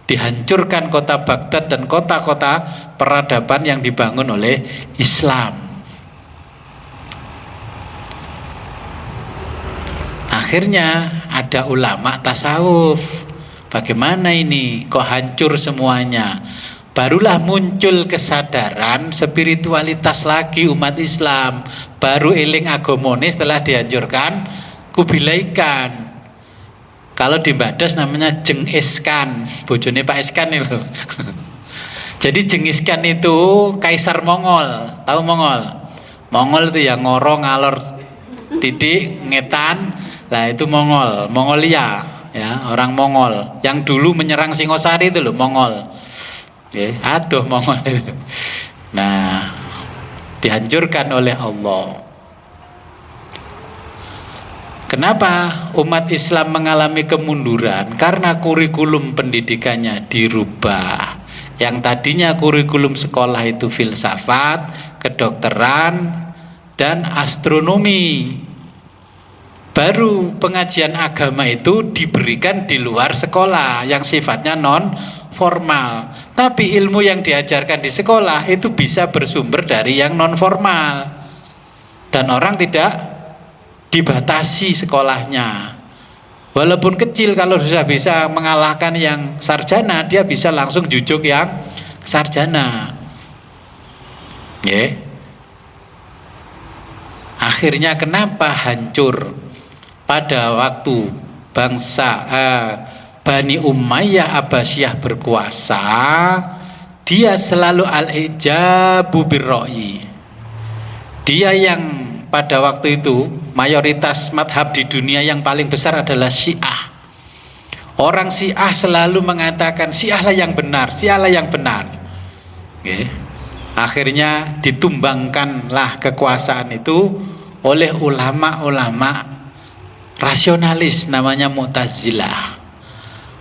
Dihancurkan kota Baghdad dan kota-kota peradaban yang dibangun oleh Islam. Akhirnya ada ulama tasawuf. Bagaimana ini? Kok hancur semuanya? Barulah muncul kesadaran spiritualitas lagi umat Islam. Baru eling agamane setelah dihancurkan Kubilaikan. Kalau di Badas namanya Jengiskan, bojone Pak Iskan itu. Jadi Jengiskan itu kaisar Mongol. Tahu Mongol? Mongol itu yang ngorong ngalor titik ngetan. Lah itu Mongol, Mongolia, ya, orang Mongol yang dulu menyerang Singosari itu loh, Mongol. Aduh Mongol itu. Nah, dihancurkan oleh Allah. Kenapa umat Islam mengalami kemunduran? Karena kurikulum pendidikannya dirubah. Yang tadinya kurikulum sekolah itu filsafat, kedokteran, dan astronomi. Baru pengajian agama itu diberikan di luar sekolah yang sifatnya non formal. Tapi ilmu yang diajarkan di sekolah itu bisa bersumber dari yang non formal. Dan orang tidak dibatasi sekolahnya. Walaupun kecil, kalau sudah bisa mengalahkan yang sarjana, dia bisa langsung jujuk yang sarjana. Akhirnya kenapa hancur? Pada waktu bangsa Bani Umayyah Abbasiyah berkuasa, dia selalu al-ijabu birra'yi. Dia yang pada waktu itu mayoritas madhab di dunia yang paling besar adalah Syiah. Orang Syiah selalu mengatakan Syiah lah yang benar, Syiah lah yang benar. Akhirnya ditumbangkanlah kekuasaan itu oleh ulama-ulama rasionalis namanya Mu'tazilah.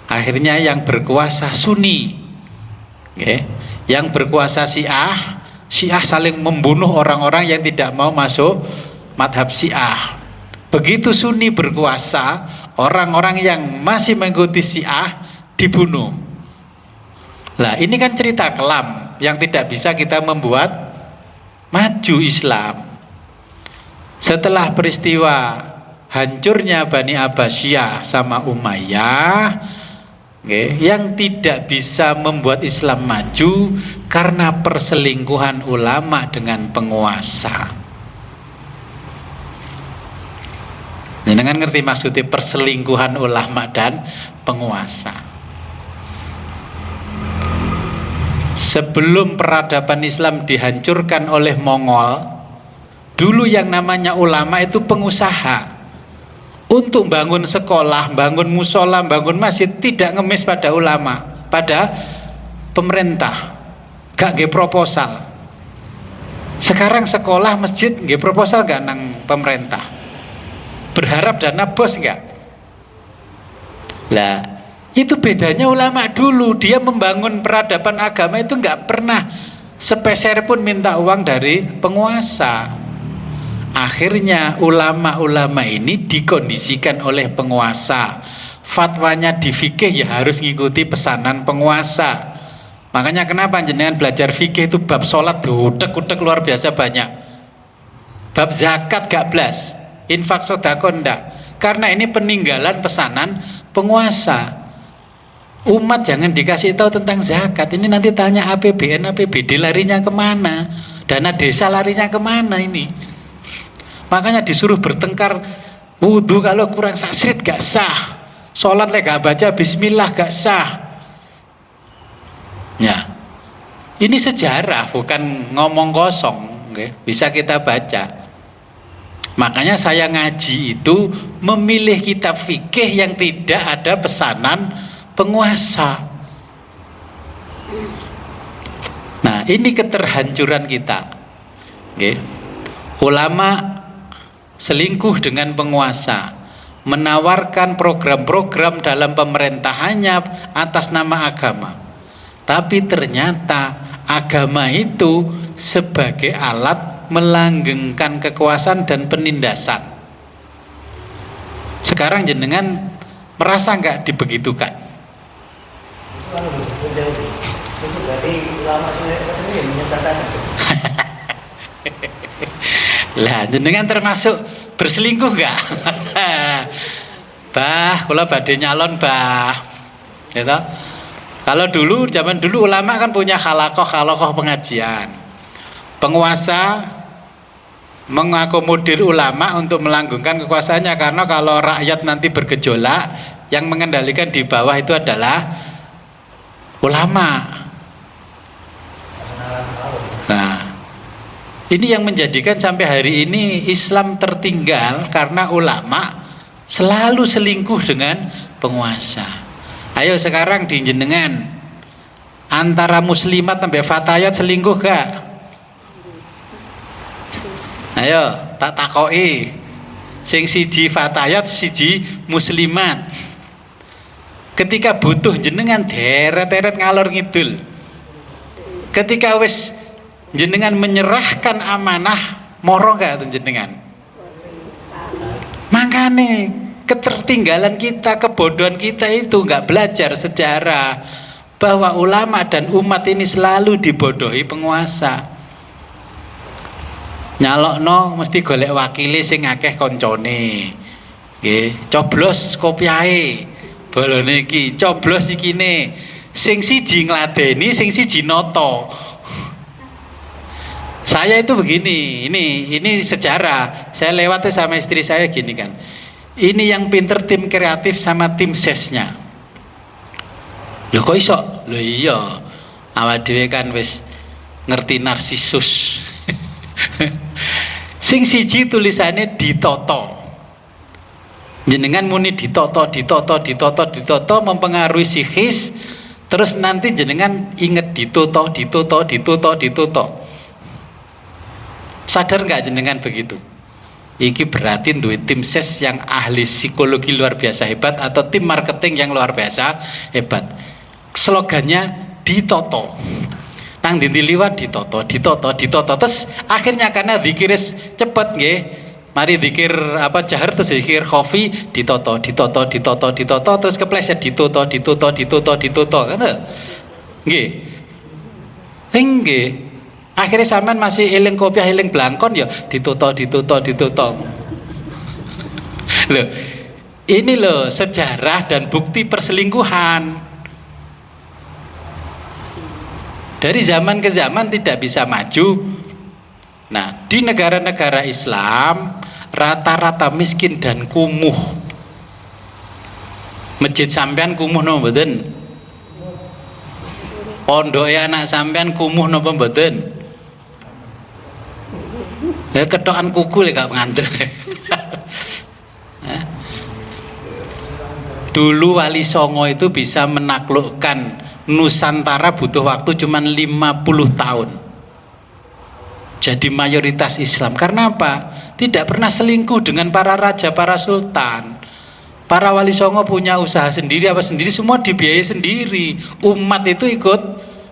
Akhirnya yang berkuasa Sunni, yang berkuasa Syiah. Syiah saling membunuh orang-orang yang tidak mau masuk madhab Syiah. Begitu Sunni berkuasa, orang-orang yang masih mengikuti Syiah dibunuh. Lah ini kan cerita kelam yang tidak bisa kita membuat maju Islam. Setelah peristiwa hancurnya Bani Abbasiyah sama Umayyah, yang tidak bisa membuat Islam maju karena perselingkuhan ulama dengan penguasa. Jenengan ngerti maksudnya perselingkuhan ulama dan penguasa? Sebelum peradaban Islam dihancurkan oleh Mongol, dulu yang namanya ulama itu pengusaha. Untuk bangun sekolah, bangun musola, bangun masjid tidak ngemis pada ulama, pada pemerintah. Gak nge proposal. Sekarang sekolah, masjid nge proposal gak nang pemerintah. Berharap dana bos gak? Lah, itu bedanya ulama dulu. Dia membangun peradaban agama itu gak pernah sepeser pun minta uang dari penguasa. Akhirnya ulama-ulama ini dikondisikan oleh penguasa. Fatwanya di fikih ya harus ngikuti pesanan penguasa. Makanya kenapa jenengan belajar fikih itu bab sholat utek-utek luar biasa banyak. Bab zakat gak blas, infak sodako ndak. Karena ini peninggalan pesanan penguasa. Umat jangan dikasih tahu tentang zakat. Ini nanti tanya APBN, APBD larinya kemana? Dana desa larinya kemana ini? Makanya disuruh bertengkar. Wudhu kalau kurang sasrit gak sah. Sholat gak baca bismillah gak sah. Ya, ini sejarah bukan ngomong kosong. Bisa kita baca. Makanya saya ngaji itu memilih kitab fikih yang tidak ada pesanan penguasa. Nah, ini keterhancuran kita. Ulama selingkuh dengan penguasa, menawarkan program-program dalam pemerintahannya atas nama agama. Tapi ternyata agama itu sebagai alat melanggengkan kekuasaan dan penindasan. Sekarang jenengan merasa nggak dibegitukan? Itu kan itu berarti ulama sendiri katanya yang menyesatkan. Lah jenengan termasuk berselingkuh nggak? Bah, kula badhe nyalon, bah. Gitu. Kalau dulu, zaman dulu ulama kan punya halakoh pengajian. Penguasa mengakomodir ulama untuk melanggengkan kekuasaannya, karena kalau rakyat nanti bergejolak, yang mengendalikan di bawah itu adalah ulama. Nah, ini yang menjadikan sampai hari ini Islam tertinggal karena ulama selalu selingkuh dengan penguasa. Ayo sekarang di jenengan antara muslimat sampai fatayat selingkuh gak? Ayo tak takoki. Sing siji fatayat, siji muslimat. Ketika butuh jenengan deret-deret ngalor ngidul. Ketika wis jenengan menyerahkan amanah, moro gak jenengan? Makanya ketertinggalan kita, kebodohan kita itu nggak belajar sejarah bahwa ulama dan umat ini selalu dibodohi penguasa. Nyalokno mesti golek wakile sing akeh koncone. Nggih, coblos kopiahe. Bolone iki, coblos ikine. Sing siji ngladeni, sing siji noto. Saya itu begini, ini sejarah. Saya lewatnya sama istri saya gini kan. Ini yang pinter tim kreatif sama tim sesnya. Loh kok iso? Loh iya, awak dhewe kan wis ngerti Narsisus. Sing siji tulisannya ditoto. Jenengan muni ditoto mempengaruhi psikis, terus nanti jenengan inget ditoto. Sadar nggak jenengan begitu? Iki berarti duit tim ses yang ahli psikologi luar biasa hebat atau tim marketing yang luar biasa hebat. Slogannya ditoto. Nang dindi liwat ditoto. Terus akhirnya karena zikir cepet nggih. Mari zikir apa jahar terus zikir khafi ditoto terus kepleset ditoto kan. Nggih. Nggih. Akhirnya sampean masih eling kopiah eling blangkon ya dituto. Loh, ini loh sejarah dan bukti perselingkuhan. Dari zaman ke zaman tidak bisa maju. Nah, di negara-negara Islam rata-rata miskin dan kumuh. Masjid sampean kumuh napa mboten? Pondoke anak sampean kumuh napa mboten? Ya ketokan kuku lek gak ngantuk. Dulu Wali Songo itu bisa menaklukkan Nusantara butuh waktu cuma 50 tahun. Jadi mayoritas Islam. Karena apa? Tidak pernah selingkuh dengan para raja, para sultan. Para Wali Songo punya usaha sendiri apa sendiri, semua dibiayai sendiri. Umat itu ikut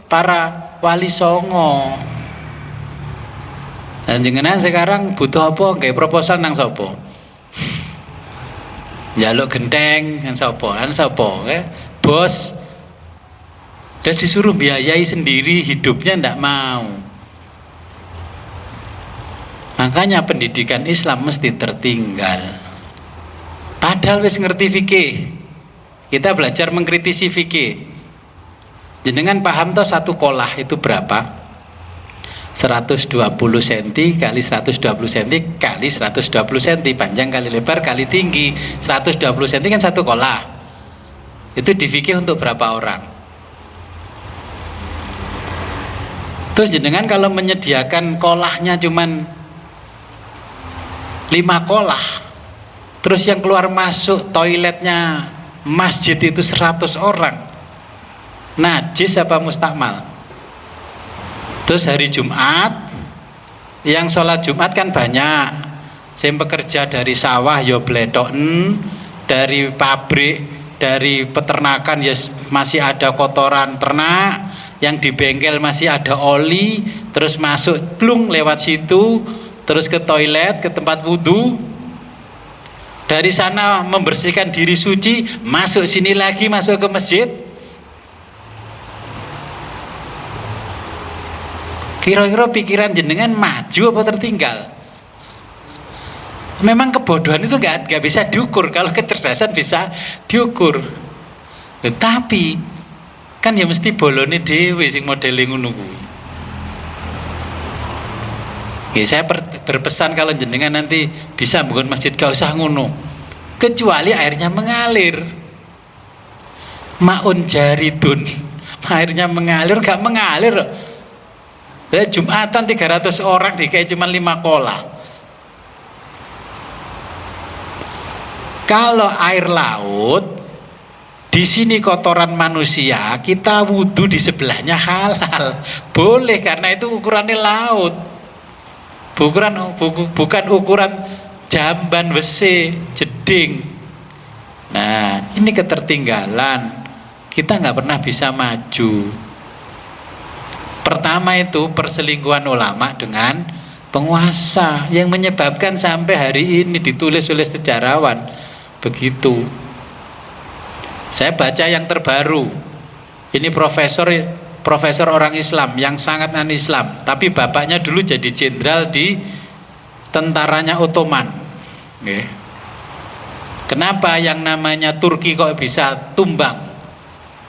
para Wali Songo. Dan jenengan sekarang butuh apa? Kayak proposal nang sapa? Njaluk genteng nang sapa? Nang sapa? Bos. Dan disuruh biayai sendiri hidupnya ndak mau. Makanya pendidikan Islam mesti tertinggal. Padahal wis ngerti fikih. Kita belajar mengkritisi fikih. Jenengan paham toh satu kolah itu berapa? 120 cm kali 120 cm kali 120 cm, panjang kali lebar kali tinggi. 120 cm kan satu kolah. Itu di fikih untuk berapa orang? Terus jenengan kalau menyediakan kolahnya cuman 5 kolah, terus yang keluar masuk toiletnya masjid itu 100 orang, najis apa mustakmal? Terus hari Jumat yang sholat Jumat kan banyak, saya bekerja dari sawah ya bledokn, dari pabrik, dari peternakan ya masih ada kotoran ternak, yang di bengkel masih ada oli, terus masuk plung lewat situ, terus ke toilet, ke tempat wudhu, dari sana membersihkan diri suci, masuk sini lagi, masuk ke masjid. Kira-kira pikiran jenengan maju apa tertinggal? Memang kebodohan itu nggak bisa diukur, kalau kecerdasan bisa diukur. Tetapi kan ya mesti bolone dhewe sing modele ngono kuwi. Ya, saya berpesan kalau jenengan nanti bisa bangun masjid gak usah ngono, kecuali airnya mengalir. Maun jaridun, airnya mengalir, gak mengalir. Jumatan 300 orang dikai cuma 5 kola. Kalau air laut, di sini kotoran manusia, kita wudhu di sebelahnya halal, boleh, karena itu ukurannya laut, bukan ukuran jamban, besi, jeding. Nah, ini ketertinggalan, kita nggak pernah bisa maju. Pertama itu perselingkuhan ulama dengan penguasa yang menyebabkan sampai hari ini ditulis oleh sejarawan begitu. Saya baca yang terbaru, ini profesor orang Islam yang sangat non-Islam, tapi bapaknya dulu jadi jenderal di tentaranya Ottoman. Kenapa yang namanya Turki kok bisa tumbang?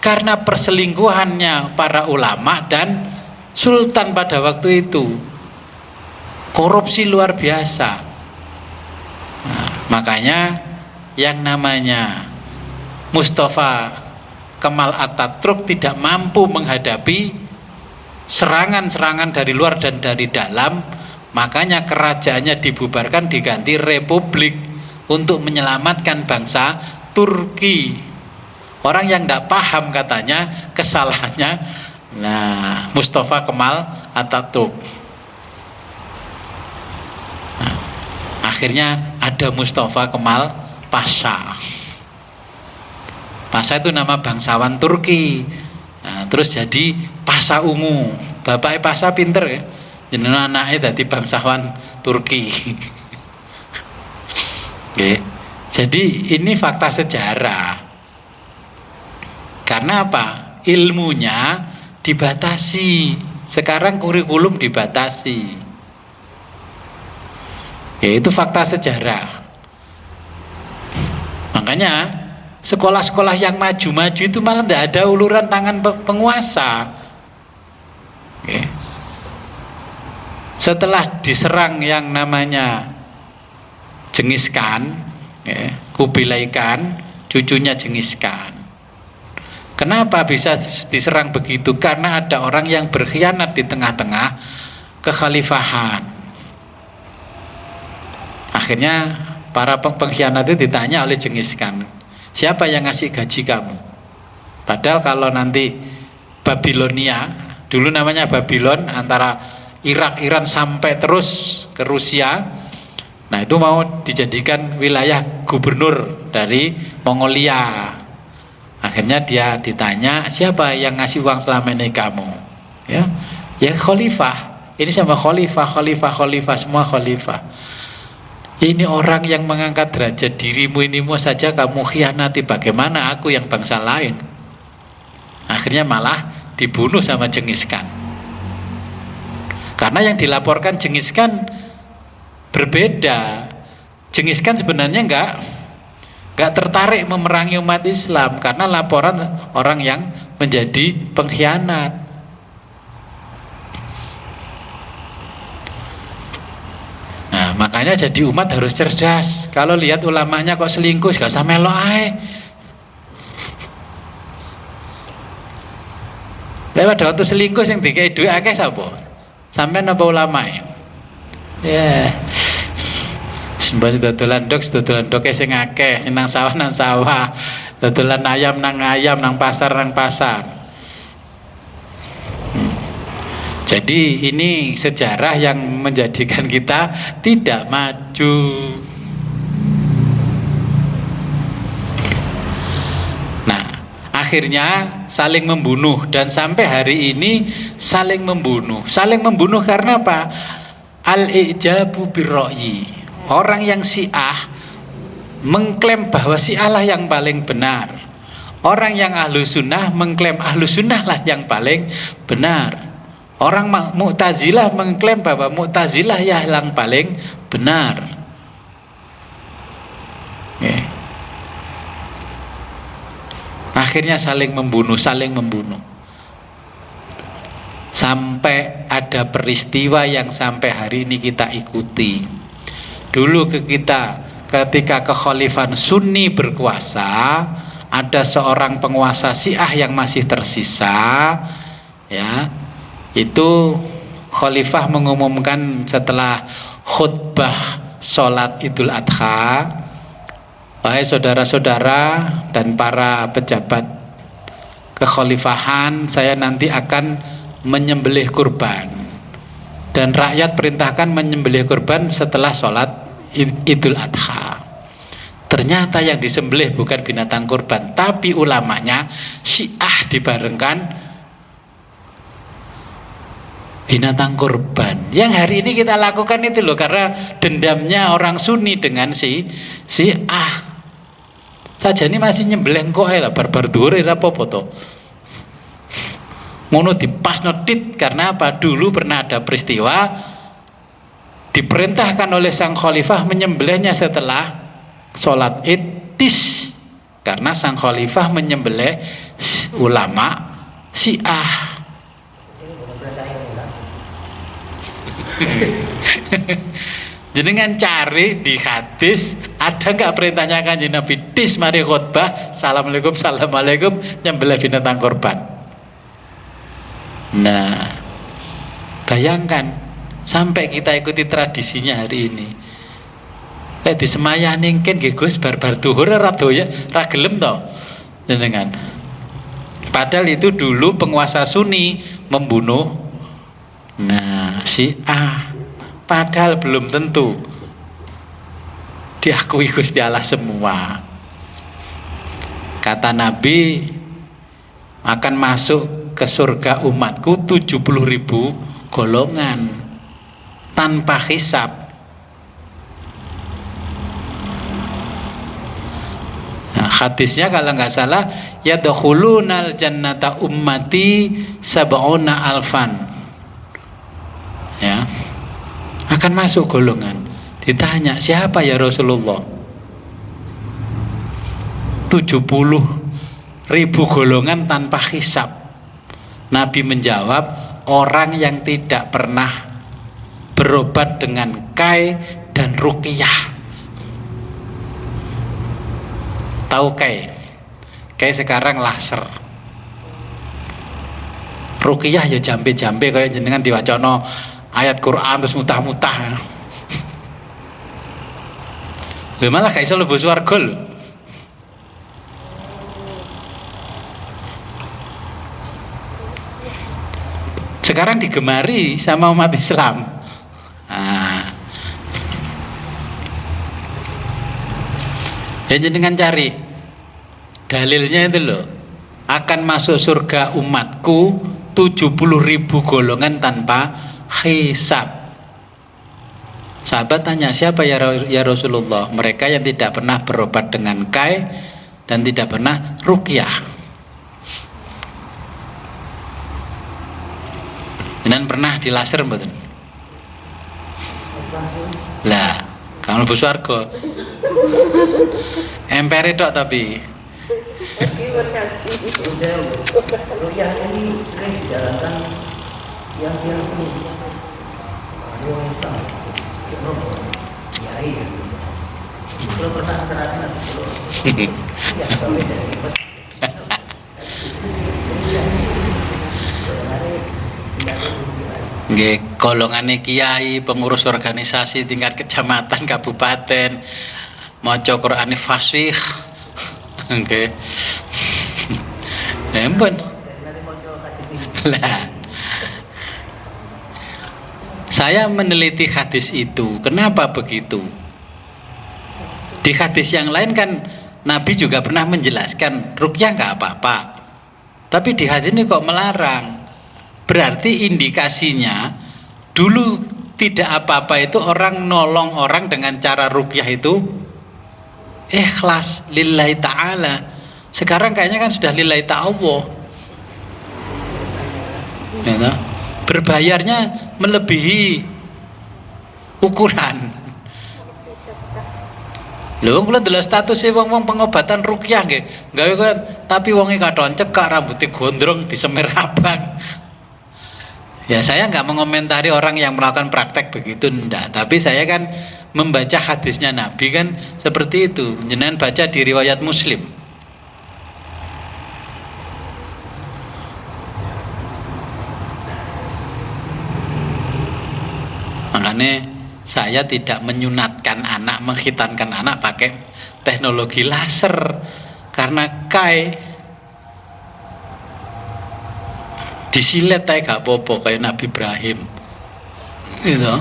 Karena perselingkuhannya para ulama dan sultan pada waktu itu. Korupsi luar biasa. Nah, makanya yang namanya Mustafa Kemal Atatürk tidak mampu menghadapi serangan-serangan dari luar dan dari dalam, makanya kerajaannya dibubarkan, diganti republik untuk menyelamatkan bangsa Turki. Orang yang tidak paham katanya kesalahannya, nah, Mustafa Kemal Atatürk. Nah, akhirnya ada Mustafa Kemal Pasha. Pasha itu nama bangsawan Turki. Nah, terus jadi Pasha Ungu. Bapaknya Pasha pinter ya, jenengan anaknya jadi bangsawan Turki. Oke. Jadi ini fakta sejarah. Karena apa? Ilmunya dibatasi. Sekarang kurikulum dibatasi. Ya, itu fakta sejarah. Makanya sekolah-sekolah yang maju-maju itu malah tidak ada uluran tangan penguasa. Oke. Setelah diserang yang namanya Genghis Khan, Kubilai Khan, cucunya Genghis Khan. Kenapa bisa diserang begitu? Karena ada orang yang berkhianat di tengah-tengah kekhalifahan. Akhirnya para pengkhianat itu ditanya oleh Genghis Khan, siapa yang ngasih gaji kamu? Padahal kalau nanti Babilonia, dulu namanya Babylon, antara Irak, Iran sampai terus ke Rusia, nah itu mau dijadikan wilayah gubernur dari Mongolia. Akhirnya dia ditanya, siapa yang ngasih uang selama ini kamu? Ya khalifah. Ini sama khalifah, semua khalifah. Ini orang yang mengangkat derajat dirimu ini saja kamu khianati, bagaimana aku yang bangsa lain? Akhirnya malah dibunuh sama Genghis Khan. Karena yang dilaporkan Genghis Khan berbeda. Genghis Khan sebenarnya enggak tertarik memerangi umat Islam, karena laporan orang yang menjadi pengkhianat. Nah, makanya jadi umat harus cerdas. Kalau lihat ulamanya kok selingkuh, gak usah melok ae. Lewat waktu selingkuh yang dikai duit akeh sapa? Sampeyan apa ulama ya? Sembah dodolan dok sing akeh, nang sawah, dodolan ayam, nang pasar. Jadi ini sejarah yang menjadikan kita tidak maju. Nah, akhirnya saling membunuh, dan sampai hari ini saling membunuh. Saling membunuh karena apa? Al-ijabu birra'yi. Orang yang Syiah mengklaim bahwa Syiah lah yang paling benar. Orang yang ahlu sunnah mengklaim ahlu sunnah lah yang paling benar. Orang Mu'tazilah mengklaim bahwa Mu'tazilah yang paling benar. Akhirnya saling membunuh, sampai ada peristiwa yang sampai hari ini kita ikuti. Dulu ketika kekhalifahan Sunni berkuasa, ada seorang penguasa Syiah yang masih tersisa, ya, itu khalifah mengumumkan setelah khutbah sholat Idul Adha, wahai saudara-saudara dan para pejabat kekhalifahan, saya nanti akan menyembelih kurban, dan rakyat perintahkan menyembelih kurban setelah sholat Idul Adha. Ternyata yang disembelih bukan binatang kurban, tapi ulamanya Syiah dibarengkan binatang kurban. Yang hari ini kita lakukan itu loh, karena dendamnya orang Sunni dengan Syiah. Saja ini masih nyembelih kok lah, barbar dhuwur ora apa-apa to. Ngono dipasno tit, karena apa? Dulu pernah ada peristiwa diperintahkan oleh sang khalifah menyembelihnya setelah sholat Id, karena sang khalifah menyembelih ulama Syiah. Jenengan cari di hadis, ada nggak perintahnya Kanjeng Nabi tis mari khutbah assalamualaikum assalamualaikum nyembelih binatang korban? Nah, bayangkan sampai kita ikuti tradisinya hari ini. Lek disemayani nggih Gus barbar dhuwur ora doya, ora gelem to jenengan. Padahal itu dulu penguasa Sunni membunuh Syiah. Padahal belum tentu diakui Gusti Allah semua. Kata Nabi, akan masuk ke surga umatku 70.000 golongan tanpa hisab. Hadisnya kalau nggak salah, yadkhulunal jannata ummati sab'una alfan, ya, akan masuk golongan. Ditanya siapa ya Rasulullah? 70.000 golongan tanpa hisab. Nabi menjawab, orang yang tidak pernah berobat dengan kai dan ruqyah. Tahu kai? Kai sekarang laser. Ruqyah ya jambe-jambe kayak jenengan diwacana ayat Quran terus mutah-mutah. Lha malah gak iso mlebu swarga lho. Sekarang digemari sama umat Islam. Ya jenengan cari dalilnya itu loh, akan masuk surga umatku 70.000 golongan tanpa hisab. Sahabat tanya siapa ya Rasulullah? Mereka yang tidak pernah berobat dengan kai dan tidak pernah ruqyah. Jenengan pernah di laser mboten? Lah, kamu mlebu swarga. Empere tok tapi. Ruqyah ini sering dijalankan yang seni. Orang Islam, kiai. Kalau pernah antara-antara ya, nggih, golongane kiai, pengurus organisasi tingkat kecamatan, kabupaten, maca Qur'ane fasih. Nggih. Ampun. Lah. Saya meneliti hadis itu. Kenapa begitu? Di hadis yang lain kan Nabi juga pernah menjelaskan ruqyah nggak apa-apa. Tapi di hadis ini kok melarang. Berarti indikasinya dulu tidak apa-apa itu orang nolong orang dengan cara ruqyah itu ikhlas lillahi ta'ala. Sekarang kayaknya kan sudah lillahi ta'ala. Ya, berbayarnya melebihi ukuran. Lho kula delok statuse wong-wong pengobatan ruqyah nggih. Gawe kan tapi wonge kathon cekak rambutnya gondrong disemir abang. Ya saya nggak mengomentari orang yang melakukan praktek begitu enggak, tapi saya kan membaca hadisnya Nabi kan seperti itu. Jenengan baca di riwayat Muslim. Makanya saya tidak menyunatkan anak, mengkhitankan anak pakai teknologi laser karena disilet aja gak apa-apa kayak Nabi Ibrahim gitu.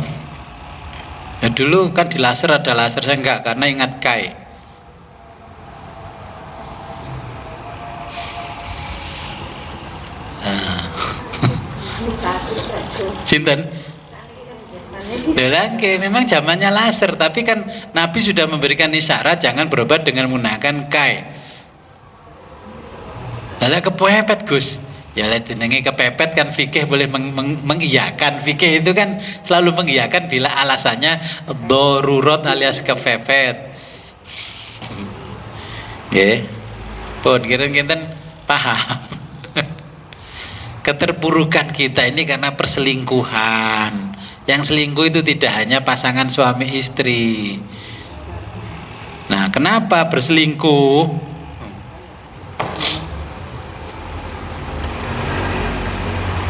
Ya dulu kan di laser ada laser, saya enggak karena ingat Sinten? Oke, memang zamannya laser, tapi kan Nabi sudah memberikan isyarat jangan berobat dengan menggunakan Lalu kepepet Gus. Ya jenenge kepepet kan fikih boleh mengiyakan. Fikih itu kan selalu mengiyakan bila alasannya darurat alias kepepet. Nggih. Pun kira-kira paham. Keterpurukan kita ini karena perselingkuhan. Yang selingkuh itu tidak hanya pasangan suami istri. Nah, kenapa berselingkuh?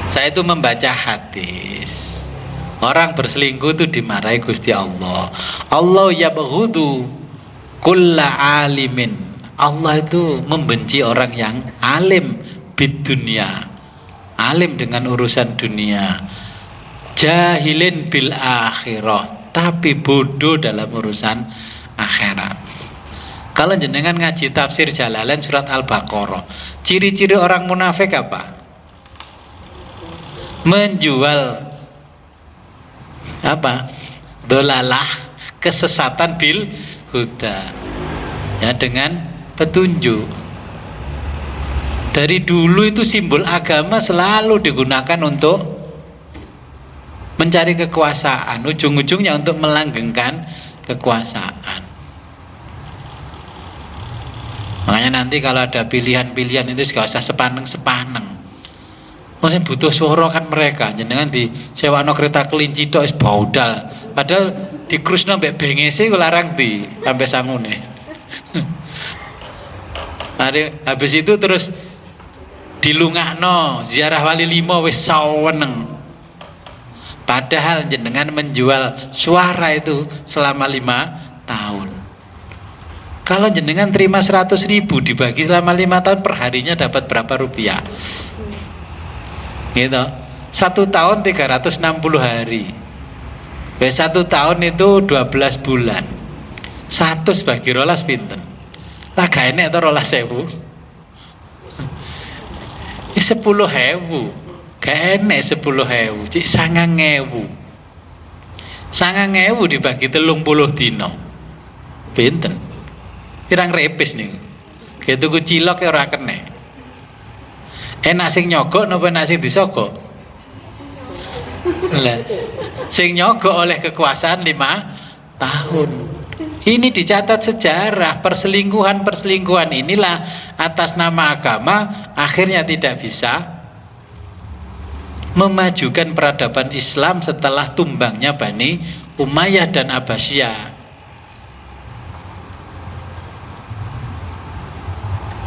Saya itu membaca hadis. Orang berselingkuh itu dimarahi Gusti Allah. Allah yabghudu kulla alimin. Allah itu membenci orang yang alim bid dunia. Alim dengan urusan dunia. Jahilin bil akhirah, tapi bodoh dalam urusan akhirat. Kalau jenengan ngaji tafsir Jalalain surat Al-Baqarah, ciri-ciri orang munafik apa? Menjual apa? Dolalah, kesesatan bil huda. Ya, dengan petunjuk. Dari dulu itu simbol agama selalu digunakan untuk mencari kekuasaan, ujung-ujungnya untuk melanggengkan kekuasaan. Makanya nanti kalau ada pilihan-pilihan itu gak usah sepaneng-sepaneng. Maksudnya butuh suara kan mereka, jenengan di sewano kereta kelinci tok wis baudal. Padahal di krusno mbek bengese larang di sampai sangune. Habis itu terus dilungahno ziarah wali limo wis saweneng. Padahal jenengan menjual suara itu selama 5 tahun. Kalau jenengan terima 100.000 dibagi selama 5 tahun, perharinya dapat berapa rupiah? Gitu. 1 tahun 360 hari. 1 tahun itu 12 bulan. 100 bagi 12 pinten? Lah gak enek to 12.000. 10.000. Gak enek 10.000, cik 9.000. 9.000 dibagi 30 dino. Pinten? Pirang repis nih. Kayak tuku cilok ya ora kena. Enak sing nyogok napa enak sing disogok? Lah, sing nyogok oleh kekuasaan 5 tahun. Ini dicatat sejarah, perselingkuhan inilah atas nama agama akhirnya tidak bisa memajukan peradaban Islam setelah tumbangnya Bani Umayyah dan Abbasiyah.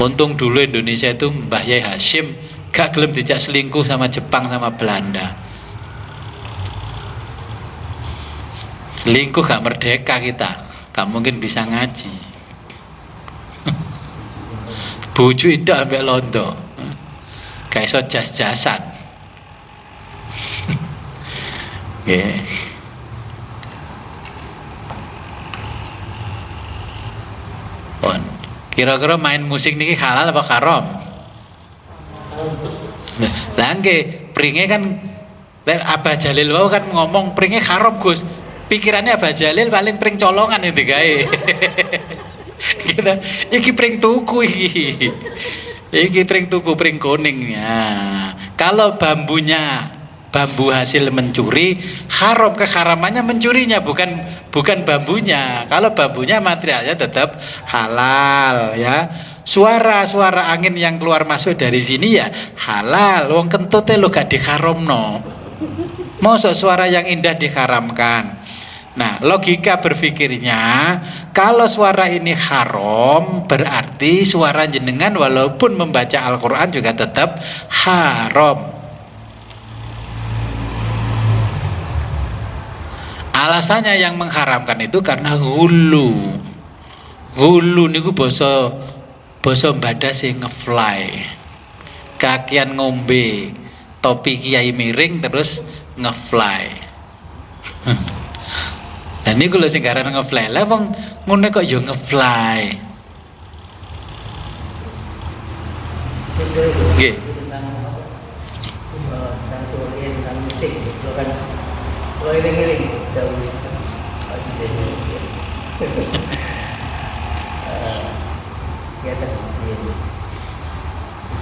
Untung dulu Indonesia itu Mbah Yai Hashim gak gelem dijak selingkuh sama Jepang sama Belanda. Selingkuh gak merdeka kita, gak mungkin bisa ngaji. Bojo itu ambek londo, gak iso jas-jasan. Yeah. Kira-kira main musik niki halal apa haram? Lah nggih, pringe kan lek Abah Jalil wau kan ngomong pringe haram Gus. Pikirannya Abah Jalil paling pring colongan itu gawe. Kita iki pring tuku iki. Iki pring tuku pring kuning ya. Kalau bambu hasil mencuri, haram, keharamannya mencurinya, bukan bambunya. Kalau bambunya materialnya tetap halal ya. Suara angin yang keluar masuk dari sini ya halal. Wong kentute lo gak diharamno. Mosok suara yang indah diharamkan. Nah, logika berpikirnya, kalau suara ini haram, berarti suara jenengan walaupun membaca Al-Quran juga tetap haram. Alasannya yang mengharamkan itu karena hulu. Hulu niku basa Mbada sing ngefly. Kakian ngombe, topi kiai miring terus ngefly. Dan niku lho sing garane ngefly. Lah wong ngene kok ya ngefly. Nggih. Tentang suara, tentang musik, itu kan kalau iring-iring dahulu pasti saya ya tadi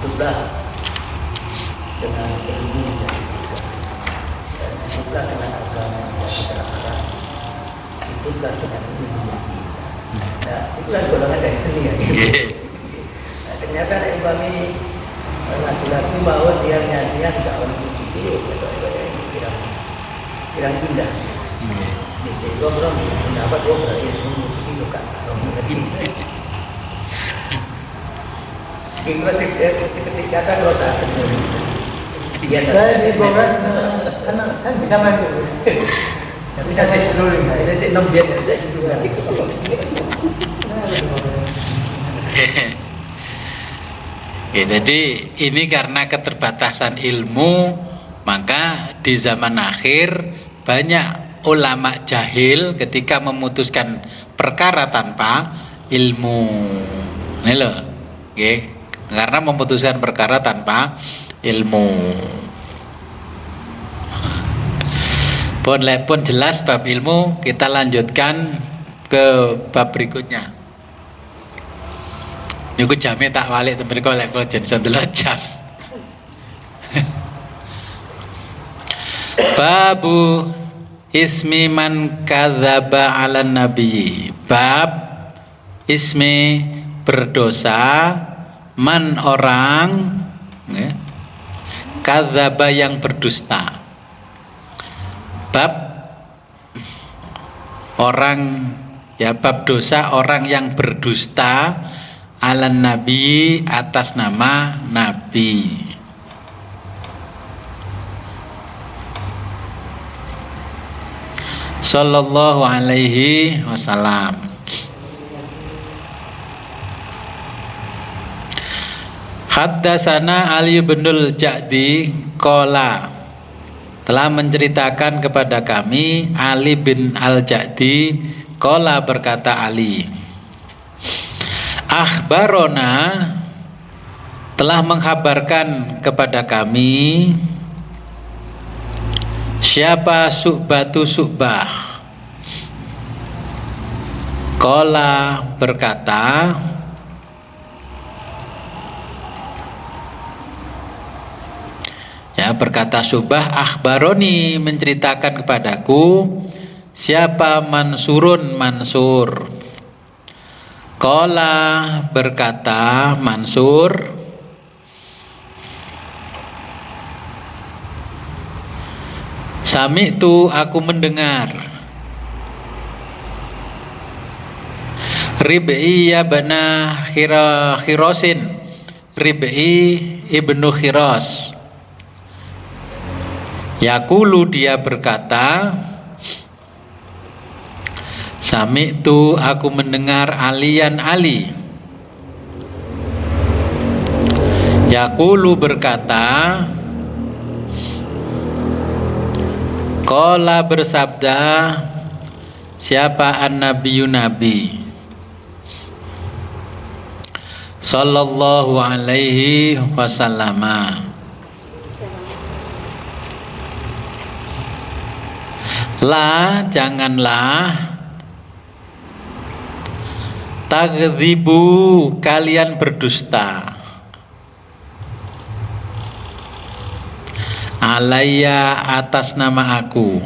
itulah dengan ilmu dan itulah dengan agama dan cara itulah dengan seni menyanyi. Nah, itulah golongan dari seni ya. Nah, ternyata Imami lagu-lagu bahwa dia nyanyian tidak orang musik itu kirang indah. Jadi orang mendapat berarti musik itu kan orang mengerti. Inggris ketika ada dosa saya di bawah senang kan bisa main terus bisa saya seluruh ini saya nom biar saya sudah ya, jadi ini karena keterbatasan ilmu, maka di zaman akhir banyak ulama jahil ketika memutuskan perkara tanpa ilmu. Ini loh, okay. Karena memutuskan perkara tanpa ilmu. Pun jelas bab ilmu, kita lanjutkan ke bab berikutnya. Niku jame tak walik temen kok lek kula jen sendelok jam. Babu ismi man kadzaba 'alan nabi. Bab ismi berdosa man orang ya, kadzaba yang berdusta. Bab orang ya, bab dosa orang yang berdusta alan nabi atas nama nabi. Sallallahu alaihi wasallam. Haddatsana Ali bin Al-Ja'di qala, telah menceritakan kepada kami Ali bin Al-Ja'di qala, berkata Ali, akhbarona, telah menghabarkan kepada kami siapa Su'batu Su'bah. Qala, berkata, ya, berkata Subah, akhbaroni, menceritakan kepadaku siapa Mansurun, Mansur. Qala, berkata Mansur, sami'tu, aku mendengar, Rib'i ya bana Khirosin, Rib'i ibnu Khiros, yaqulu, dia berkata, sami'tu, aku mendengar Alian Ali, yaqulu, berkata, qala, bersabda siapa an-nabiyyu, nabi, sallallahu alaihi wasallam. La, janganlah takdzibu, kalian berdusta. Alayya, atas nama aku.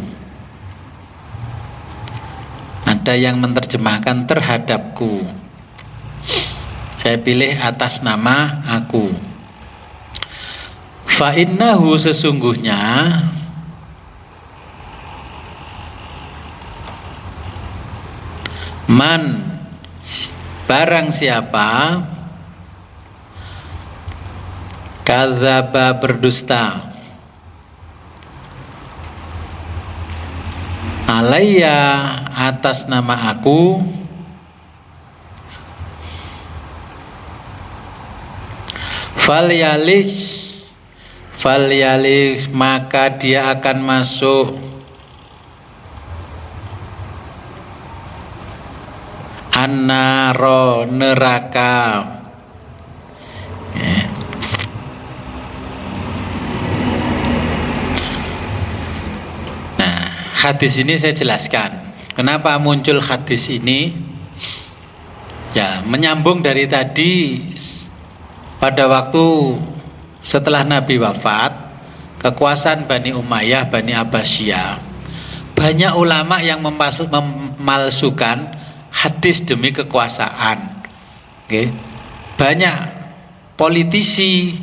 Ada yang menerjemahkan terhadapku. Saya pilih atas nama aku. Fa innahu, sesungguhnya man, barang siapa kadzaba, berdusta, alayya, atas nama aku, falyalis, maka dia akan masuk an-naro, neraka. Nah, hadis ini saya jelaskan. Kenapa muncul hadis ini? Ya, menyambung dari tadi. Pada waktu setelah Nabi wafat, kekuasaan Bani Umayyah, Bani Abbasiyah, banyak ulama yang memalsukan hadis demi kekuasaan. Banyak politisi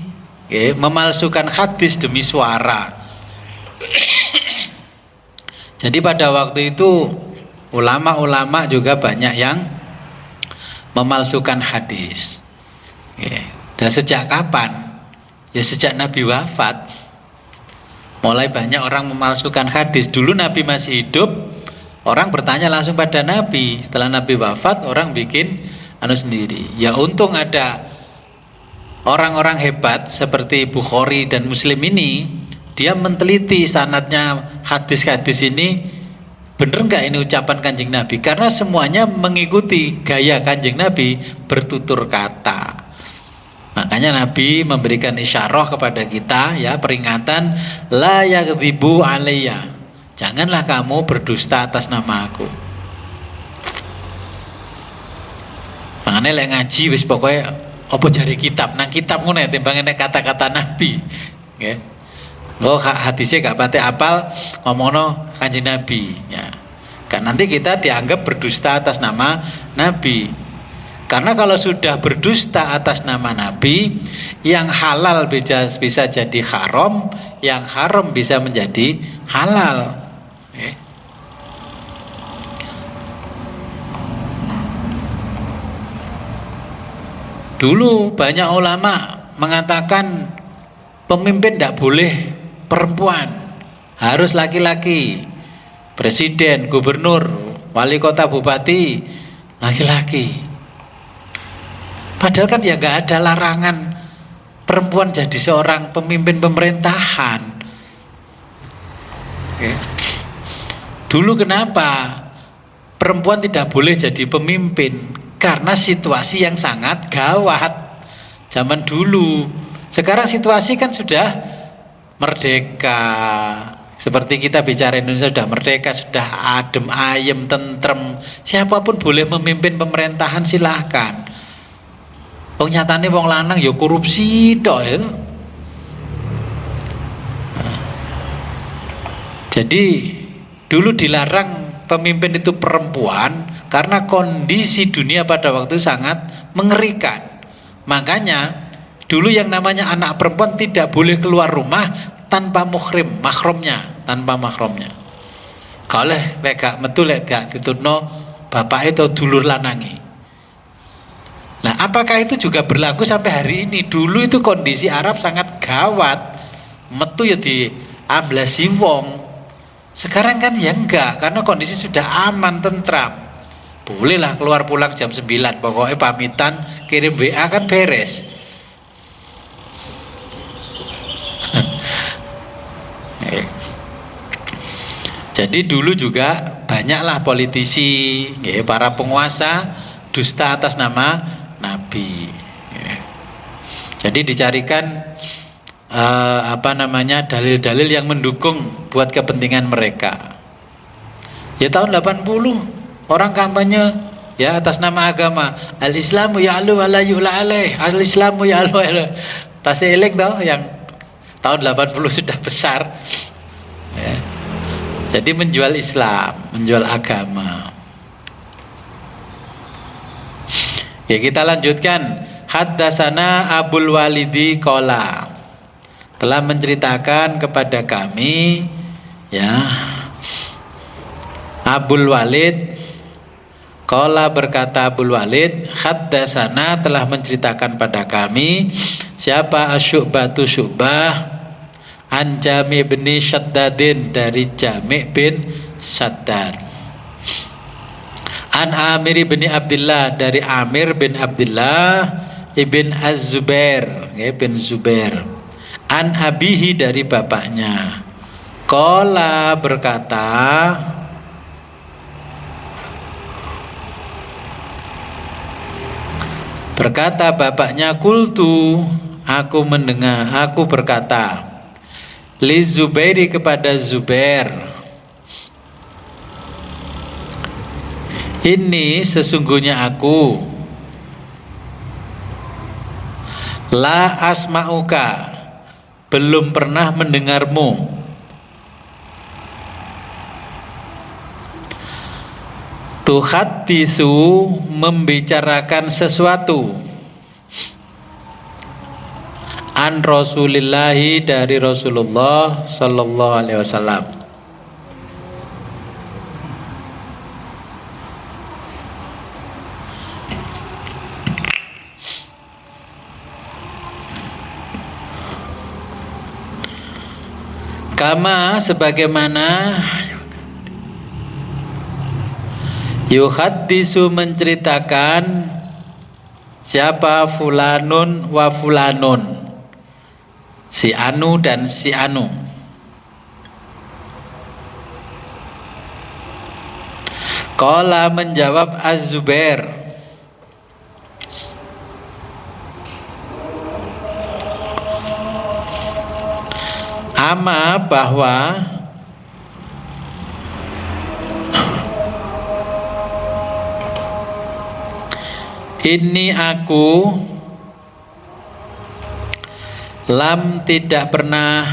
memalsukan hadis demi suara. Jadi pada waktu itu ulama-ulama juga banyak yang memalsukan hadis. Dan sejak kapan? Ya sejak Nabi wafat mulai banyak orang memalsukan hadis. Dulu Nabi masih hidup, orang bertanya langsung pada Nabi. Setelah Nabi wafat, orang bikin sendiri. Ya untung ada orang-orang hebat seperti Bukhari dan Muslim ini, dia meneliti sanadnya hadis-hadis ini, bener nggak ini ucapan Kanjeng Nabi? Karena semuanya mengikuti gaya Kanjeng Nabi bertutur kata. Makanya Nabi memberikan isyarah kepada kita, ya, peringatan, la yakdzibu alayya, janganlah kamu berdusta atas nama aku. Makanya lek ngaji wis pokoknya apa jari kitab, nang kitab ngono timbang nek kata-kata Nabi. Nggih. Oh, hadisnya gak pati apal ngomongno Kanjeng Nabi, ya. Kan nanti kita dianggap berdusta atas nama Nabi. Karena kalau sudah berdusta atas nama Nabi, yang halal bisa jadi haram, yang haram bisa menjadi halal. Dulu banyak ulama mengatakan pemimpin tidak boleh perempuan, harus laki-laki. Presiden, gubernur, wali kota, bupati, laki-laki. Padahal kan ya gak ada larangan perempuan jadi seorang pemimpin pemerintahan. Dulu kenapa perempuan tidak boleh jadi pemimpin? Karena situasi yang sangat gawat zaman dulu. Sekarang situasi kan sudah merdeka. Seperti kita bicara Indonesia sudah merdeka, sudah adem ayem, tentrem. Siapapun boleh memimpin pemerintahan, silahkan. Wong nyatane wong lanang ya korupsi tok ya. Jadi dulu dilarang pemimpin itu perempuan karena kondisi dunia pada waktu sangat mengerikan. Makanya dulu yang namanya anak perempuan tidak boleh keluar rumah tanpa mahramnya, tanpa mahramnya. Kalau gak metu lek gak ditutno bapak itu dulur lanangi. Nah, apakah itu juga berlaku sampai hari ini? Dulu itu kondisi Arab sangat gawat, metu ya di ablasi wong. Sekarang kan ya enggak, karena kondisi sudah aman, tentram. Bolehlah keluar pulang jam 9, pokoknya pamitan, kirim WA kan beres. Jadi dulu juga banyaklah politisi, para penguasa dusta atas nama Nabi. Jadi dicarikan dalil-dalil yang mendukung buat kepentingan mereka. Ya tahun 80 orang kampanye ya atas nama agama. Al-Islamu ya'lu wa la yu'la alaih. Al-Islamu ya'lu wa la. Tasih eling toh yang tahun 80 sudah besar. Ya. Jadi menjual Islam, menjual agama. Ya kita lanjutkan. Haddatsana Abul Walidi qala, telah menceritakan kepada kami ya Abul Walid qala, berkata Abul Walid, haddatsana, telah menceritakan pada kami siapa Asy'batu Syu'bah an Jami' bin Shaddadin, dari Jami' bin Shaddad, an Amir bin Abdullah, dari Amir bin Abdullah ibn Az-Zubair, ibn Zubair, an abihi, dari bapaknya, qala, berkata bapaknya, kultu, aku mendengar, aku berkata, li Zubairi, kepada Zubair, ini sesungguhnya aku la asma'uka, belum pernah mendengarmu, tuhaddisu, membicarakan sesuatu, an Rasulillahi, dari Rasulullah sallallahu alaihi wasallam. Kama, sebagaimana yuhaddisu, menceritakan siapa fulanun wa fulanun, si anu dan si anu. Qala, menjawab Az-Zubair, ama, bahwa ini aku lam, tidak pernah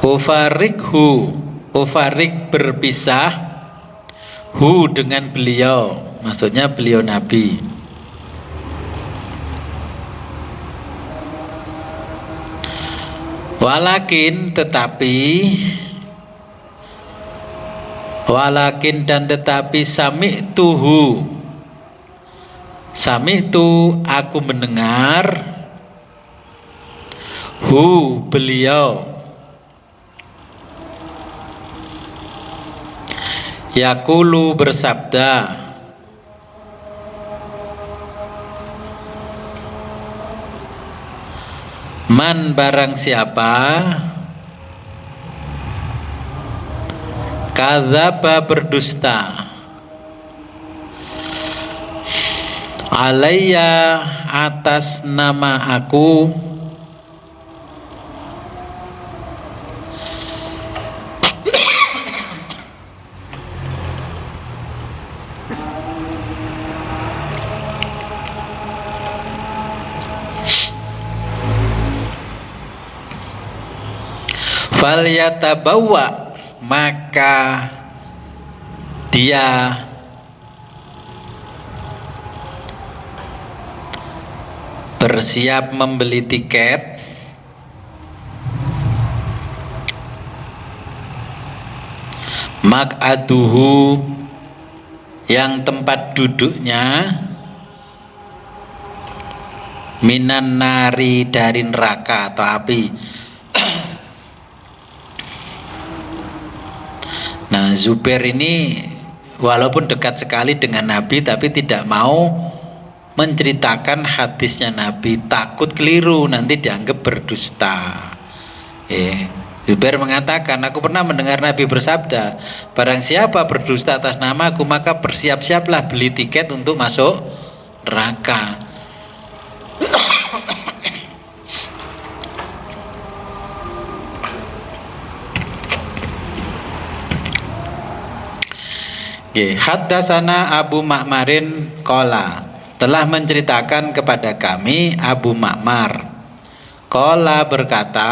ufarikhu, ufarik, berpisah, hu, dengan beliau, maksudnya beliau Nabi. Walakin, tetapi, walakin dan tetapi, sami'tuhu, sami'tu, aku mendengar, hu, beliau, yaqulu, bersabda, man, barang siapa, kadzaba, berdusta, alayya, atas nama aku, falyatabawa, maka dia bersiap membeli tiket, maq'aduhu, yang tempat duduknya, minan nari, dari neraka atau api. Nah, Zubair ini walaupun dekat sekali dengan Nabi tapi tidak mau menceritakan hadisnya Nabi, takut keliru nanti dianggap berdusta. Zubair mengatakan, aku pernah mendengar Nabi bersabda, barang siapa berdusta atas namaku maka bersiap-siaplah beli tiket untuk masuk neraka. Haddatsana Abu Ma'marin qala, telah menceritakan kepada kami Abu Ma'mar. Qala berkata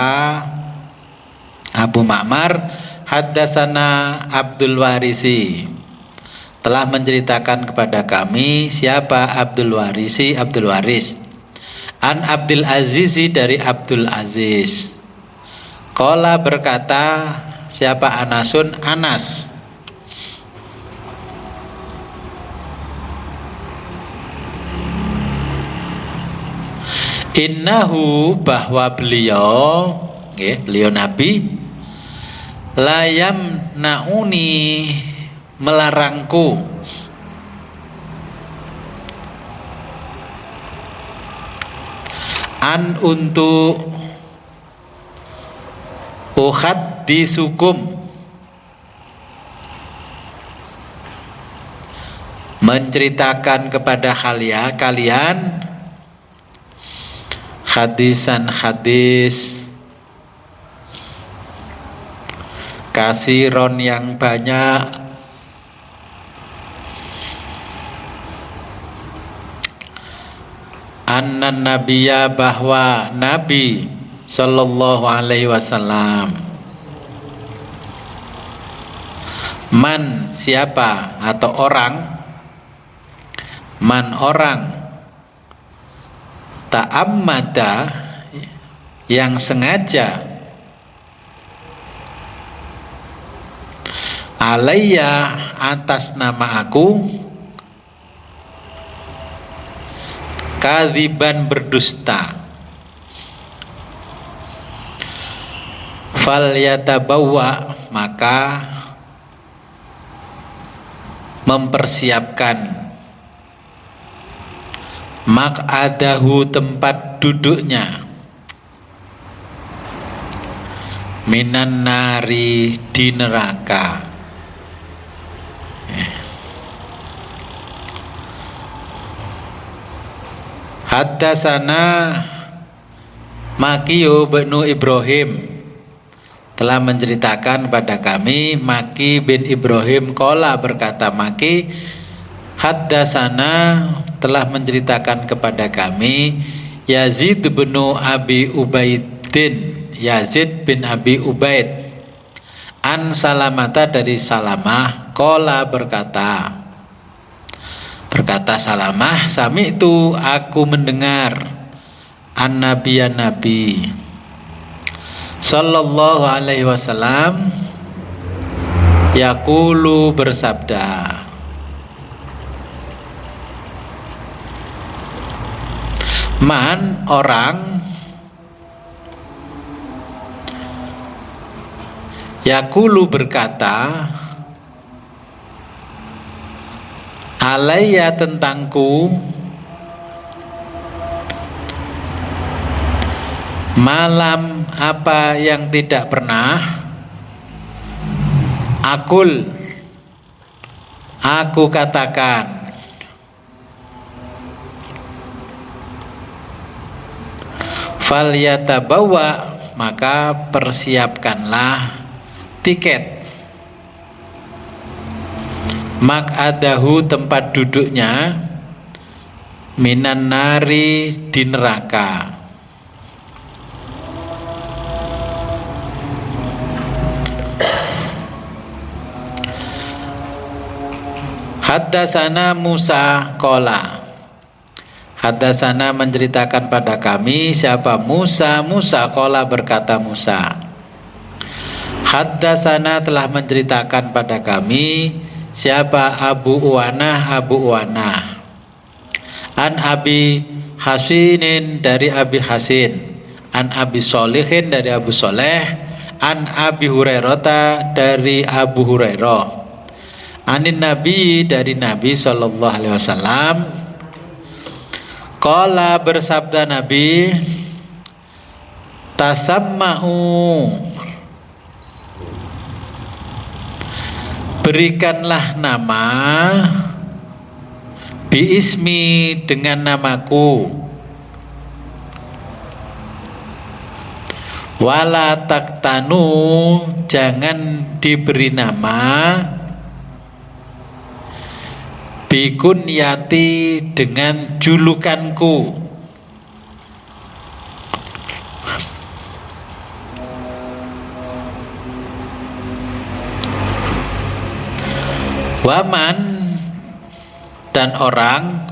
Abu Ma'mar, haddatsana Abdul Warisi, telah menceritakan kepada kami siapa Abdul Warisi, Abdul Waris. An Abdul Azizi, dari Abdul Aziz. Qala berkata siapa Anasun, Anas. Innahu, bahwa beliau, beliau Nabi, layam nauni, melarangku, an untuk uhaddisukum, menceritakan kepada kalian hadisan hadis kasiron yang banyak, annan nabiyya, bahwa Nabi sallallahu alaihi wasallam, man, siapa atau orang, man, orang, ta'ammada, yang sengaja, alayya, atas nama aku, kadziban, berdusta, fal yatabawa, maka mempersiapkan, maq'adahu, tempat duduknya, minan nari, di neraka. Haddatsana Makiyu bin Ibrahim, telah menceritakan pada kami Maki bin Ibrahim. Qala berkata Maki, haddatsana, telah menceritakan kepada kami Yazid bin Abi Ubaidin, Yazid bin Abi Ubaid, an Salamata, dari Salamah. Qala berkata Salamah, sami'tu, aku mendengar, an Nabiya, Nabi sallallahu alaihi wasallam, yaqulu, bersabda, man, orang, yaqulu, berkata, alayya, tentangku, malam, apa yang tidak pernah, aku katakan, fal yatabawa, maka persiapkanlah tiket, maq'adahu, tempat duduknya, minan nari, di neraka. Haddatsana Musa qala, haddatsana, menceritakan pada kami siapa Musa, Musa qala, berkata Musa, haddatsana, telah menceritakan pada kami siapa Abu Uwanah, Abu Uwanah, an Abi Hasinin, dari Abi Hasin, an Abi Sholihin, dari Abu Sholeh, an Abi Hurairah, dari Abu Hurairah, anin Nabi, dari Nabi sallallahu alaihi wasallam. Qala, bersabda Nabi, tasamma'u, berikanlah nama, biismi, dengan namaku, wala taktanu, jangan diberi nama, Bikunyati dengan julukanku. Waman dan orang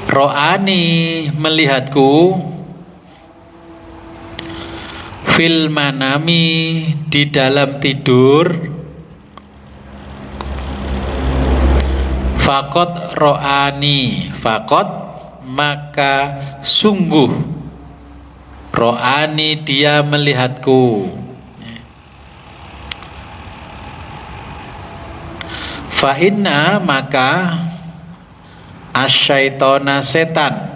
ro'ani melihatku fil manami di dalam tidur fakot ro'ani fakot maka sungguh ro'ani dia melihatku fa inna maka asyaitona setan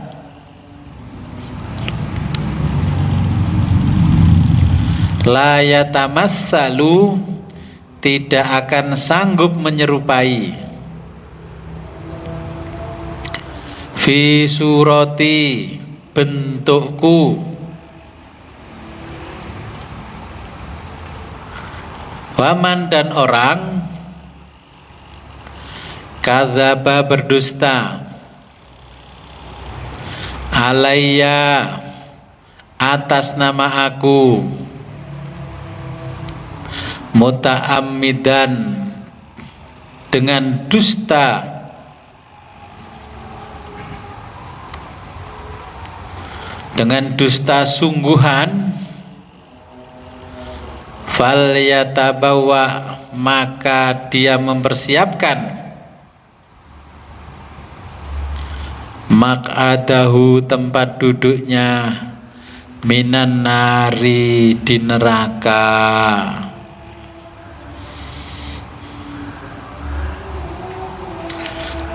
la yatamassalu tidak akan sanggup menyerupai fi surati bentukku waman dan orang kadzaba berdusta alayya atas nama aku muta'ammidan dengan dusta sungguhan fal yatabawa maka dia mempersiapkan maq'adahu tempat duduknya minan nari di neraka.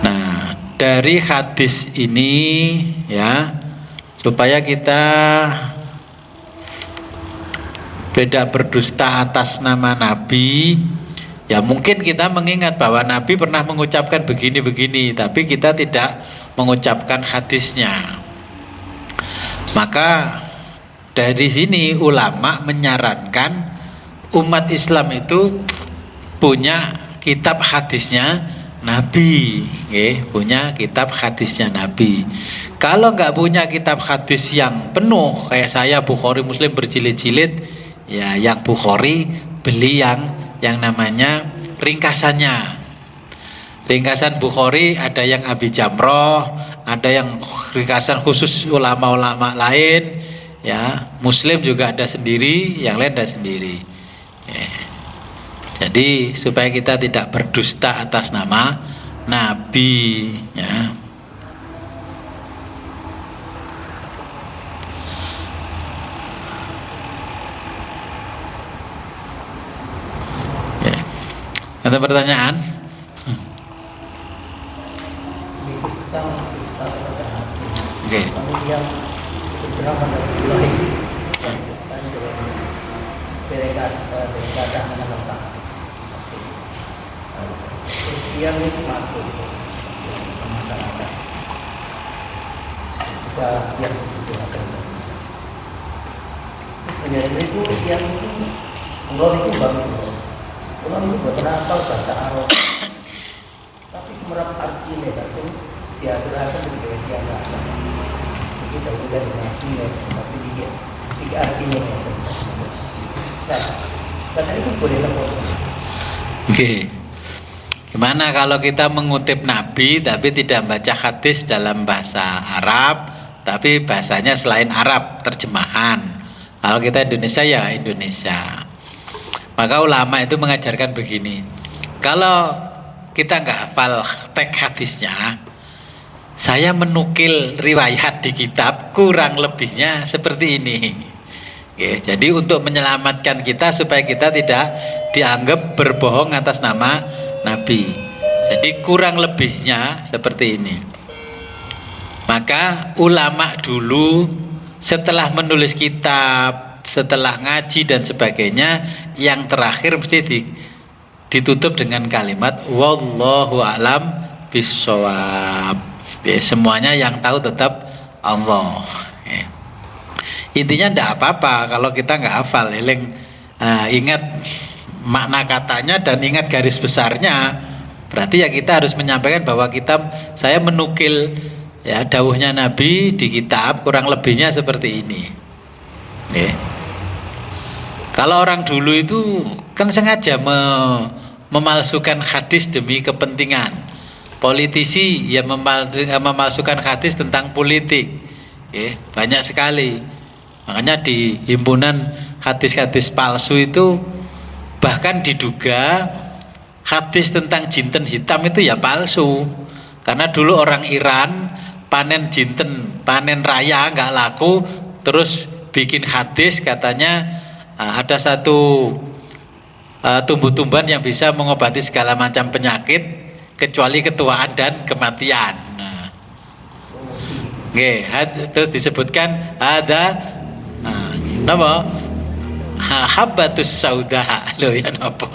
Nah, dari hadis ini ya, supaya kita tidak berdusta atas nama Nabi, ya mungkin kita mengingat bahwa Nabi pernah mengucapkan begini-begini, tapi kita tidak mengucapkan hadisnya. Maka dari sini ulama menyarankan umat Islam itu punya kitab hadisnya Nabi, punya kitab hadisnya Nabi. Kalau nggak punya kitab hadis yang penuh, kayak saya Bukhari Muslim berjilid-jilid, ya yang Bukhari beli yang namanya ringkasannya. Ringkasan Bukhari ada yang Abi Jamroh, ada yang ringkasan khusus ulama-ulama lain, ya. Muslim juga ada sendiri, yang lain ada sendiri. Ya. Jadi supaya kita tidak berdusta atas nama Nabi, ya. Ya. Ada pertanyaan? Oke. Kemudian segera menilai beribadah dengan taktis. Kristian itu patuh masyarakat. Kita yang dibutuhkan. Menjadi itu yang Allah itu bagus. Allah itu berapa bahasa Arab. Tapi semerap artinya baca dia berasal dari dia bahasa. Kita udah ngasihnya, tapi dia tiga artinya. Kata itu boleh lapor. Oke. Gimana kalau kita mengutip Nabi tapi tidak baca hadis dalam bahasa Arab, tapi bahasanya selain Arab, terjemahan. Kalau kita Indonesia ya Indonesia. Maka ulama itu mengajarkan begini. Kalau kita nggak hafal teks hadisnya, saya menukil riwayat di kitab kurang lebihnya seperti ini. Oke, jadi untuk menyelamatkan kita supaya kita tidak dianggap berbohong atas nama Nabi. Jadi kurang lebihnya seperti ini. Maka ulama dulu setelah menulis kitab, setelah ngaji dan sebagainya, yang terakhir mesti ditutup dengan kalimat wallahu a'lam bishawab. Semuanya yang tahu tetap Allah. Intinya tidak apa-apa kalau kita nggak hafal, ingat makna katanya dan ingat garis besarnya, Berarti ya kita harus menyampaikan bahwa saya menukil ya dawuhnya Nabi di kitab, kurang lebihnya seperti ini. Ya. Kalau orang dulu itu kan sengaja memalsukan hadis demi kepentingan. Politisi ya memalsukan hadis tentang politik. Ya, banyak sekali. Makanya di himpunan hadis-hadis palsu itu bahkan diduga hadis tentang jinten hitam itu ya palsu. Karena dulu orang Iran panen jinten, panen raya nggak laku, terus bikin hadis katanya ada satu tumbuh-tumbuhan yang bisa mengobati segala macam penyakit kecuali ketuaan dan kematian. Nah, terus disebutkan ada nama habbatus sauda loh ya napa.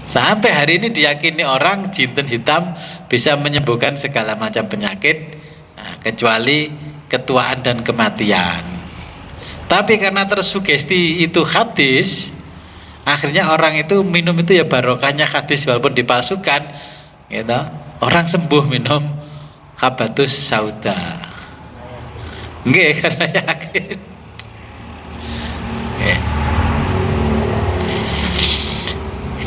Sampai hari ini diyakini orang jinten hitam bisa menyembuhkan segala macam penyakit kecuali ketuaan dan kematian. Tapi karena tersugesti itu hadis, akhirnya orang itu minum itu ya barokahnya hadis walaupun dipalsukan, gitu. Orang sembuh minum habbatus sauda. Nggih, karena yakin.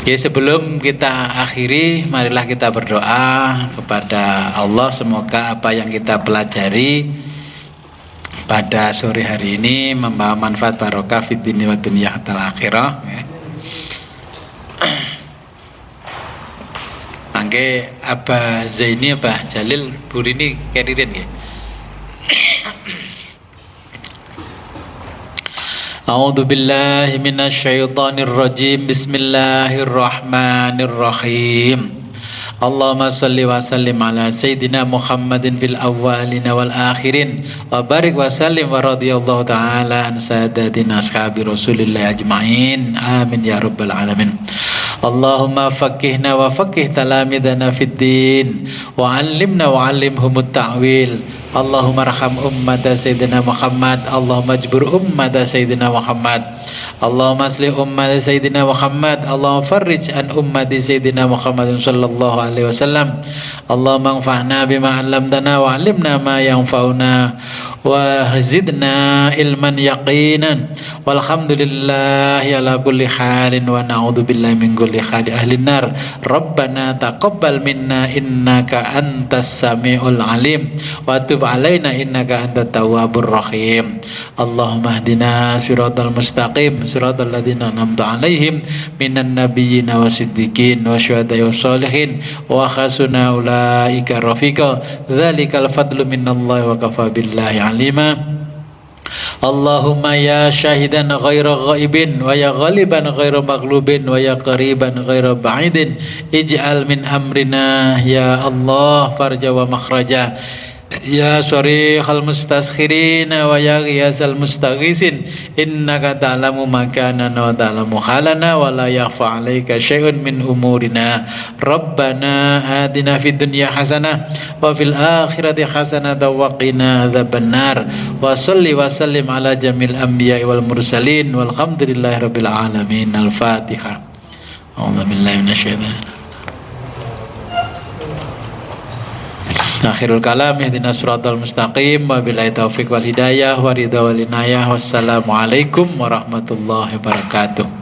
Oke, sebelum kita akhiri, marilah kita berdoa kepada Allah semoga apa yang kita pelajari pada sore hari ini membawa manfaat barokah fid dunya wa dunya hatta akhirah. Mangke Abah Zaini, Abah Jalil, Burini keririn nggih. A'udzu billahi minasy syaithanir rajim. Bismillahirrahmanirrahim. Allahumma salli wa sallim ala sayyidina Muhammadin fil awwalin wal akhirin wa barik wa sallim wa radhiyallahu ta'ala an sadatina ashabi Rasulillah ajma'in. Amin ya rabbal alamin. Allahumma faqihna wa faqih talamidana fid din wa 'allimna wa 'allimhumut ta'wil. Allahumma arham ummata sayyidina Muhammad. Allahumma ajbur ummata sayyidina Muhammad. Allahumma aslih ummata sayyidina Muhammad. Allahumma farrij an ummati sayyidina Muhammadin sallallahu alaihi wasallam. Allahumma anfa'na bima 'allamtana wa 'allimna ma yanfa'una wa zidna ilman yaqinan. Walhamdulillahi ala kulli halin wa na'udzu billahi min kulli hali ahli nar. Rabbana taqabbal minna innaka antas samiul alim wa tub alaina innaka antat tawwabur rahim. Allahumma hdina siratal mustaqim siratal ladzina an'amta alaihim minan nabiyyin wasiddiqin wasyuhada'i wassalihin wa hasuna ulaika rafiqa. Dzalikal fadlu minallahi wa kafa billahi alima. Allahumma ya syahidan ghaira ghaibin wa ya ghaliban ghaira maghlubin wa ya qariban ghaira ba'idin ij'al min amrina ya Allah farja wa makhraja ya sharihal mustaskhirin wa ya ghiyasal mustaghisin innaka ta'lamu makana wa ta'lamu halana wa la yakhfa 'alaika syai'un min umurina. Rabbana atina fid dunya hasanah wa fil akhirati hasanah wa qina adzabannar. Wa shalli wa sallim ala jamil anbiya'i wal mursalin walhamdulillahi rabbil alamin. Al-Fatihah. A'udzu billahi minasyaitonir akhirul kalam ihdinas siratal mustaqim wa billahi taufiq wal hidayah wa ridha wal inayah. Wassalamualaikum warahmatullahi wabarakatuh.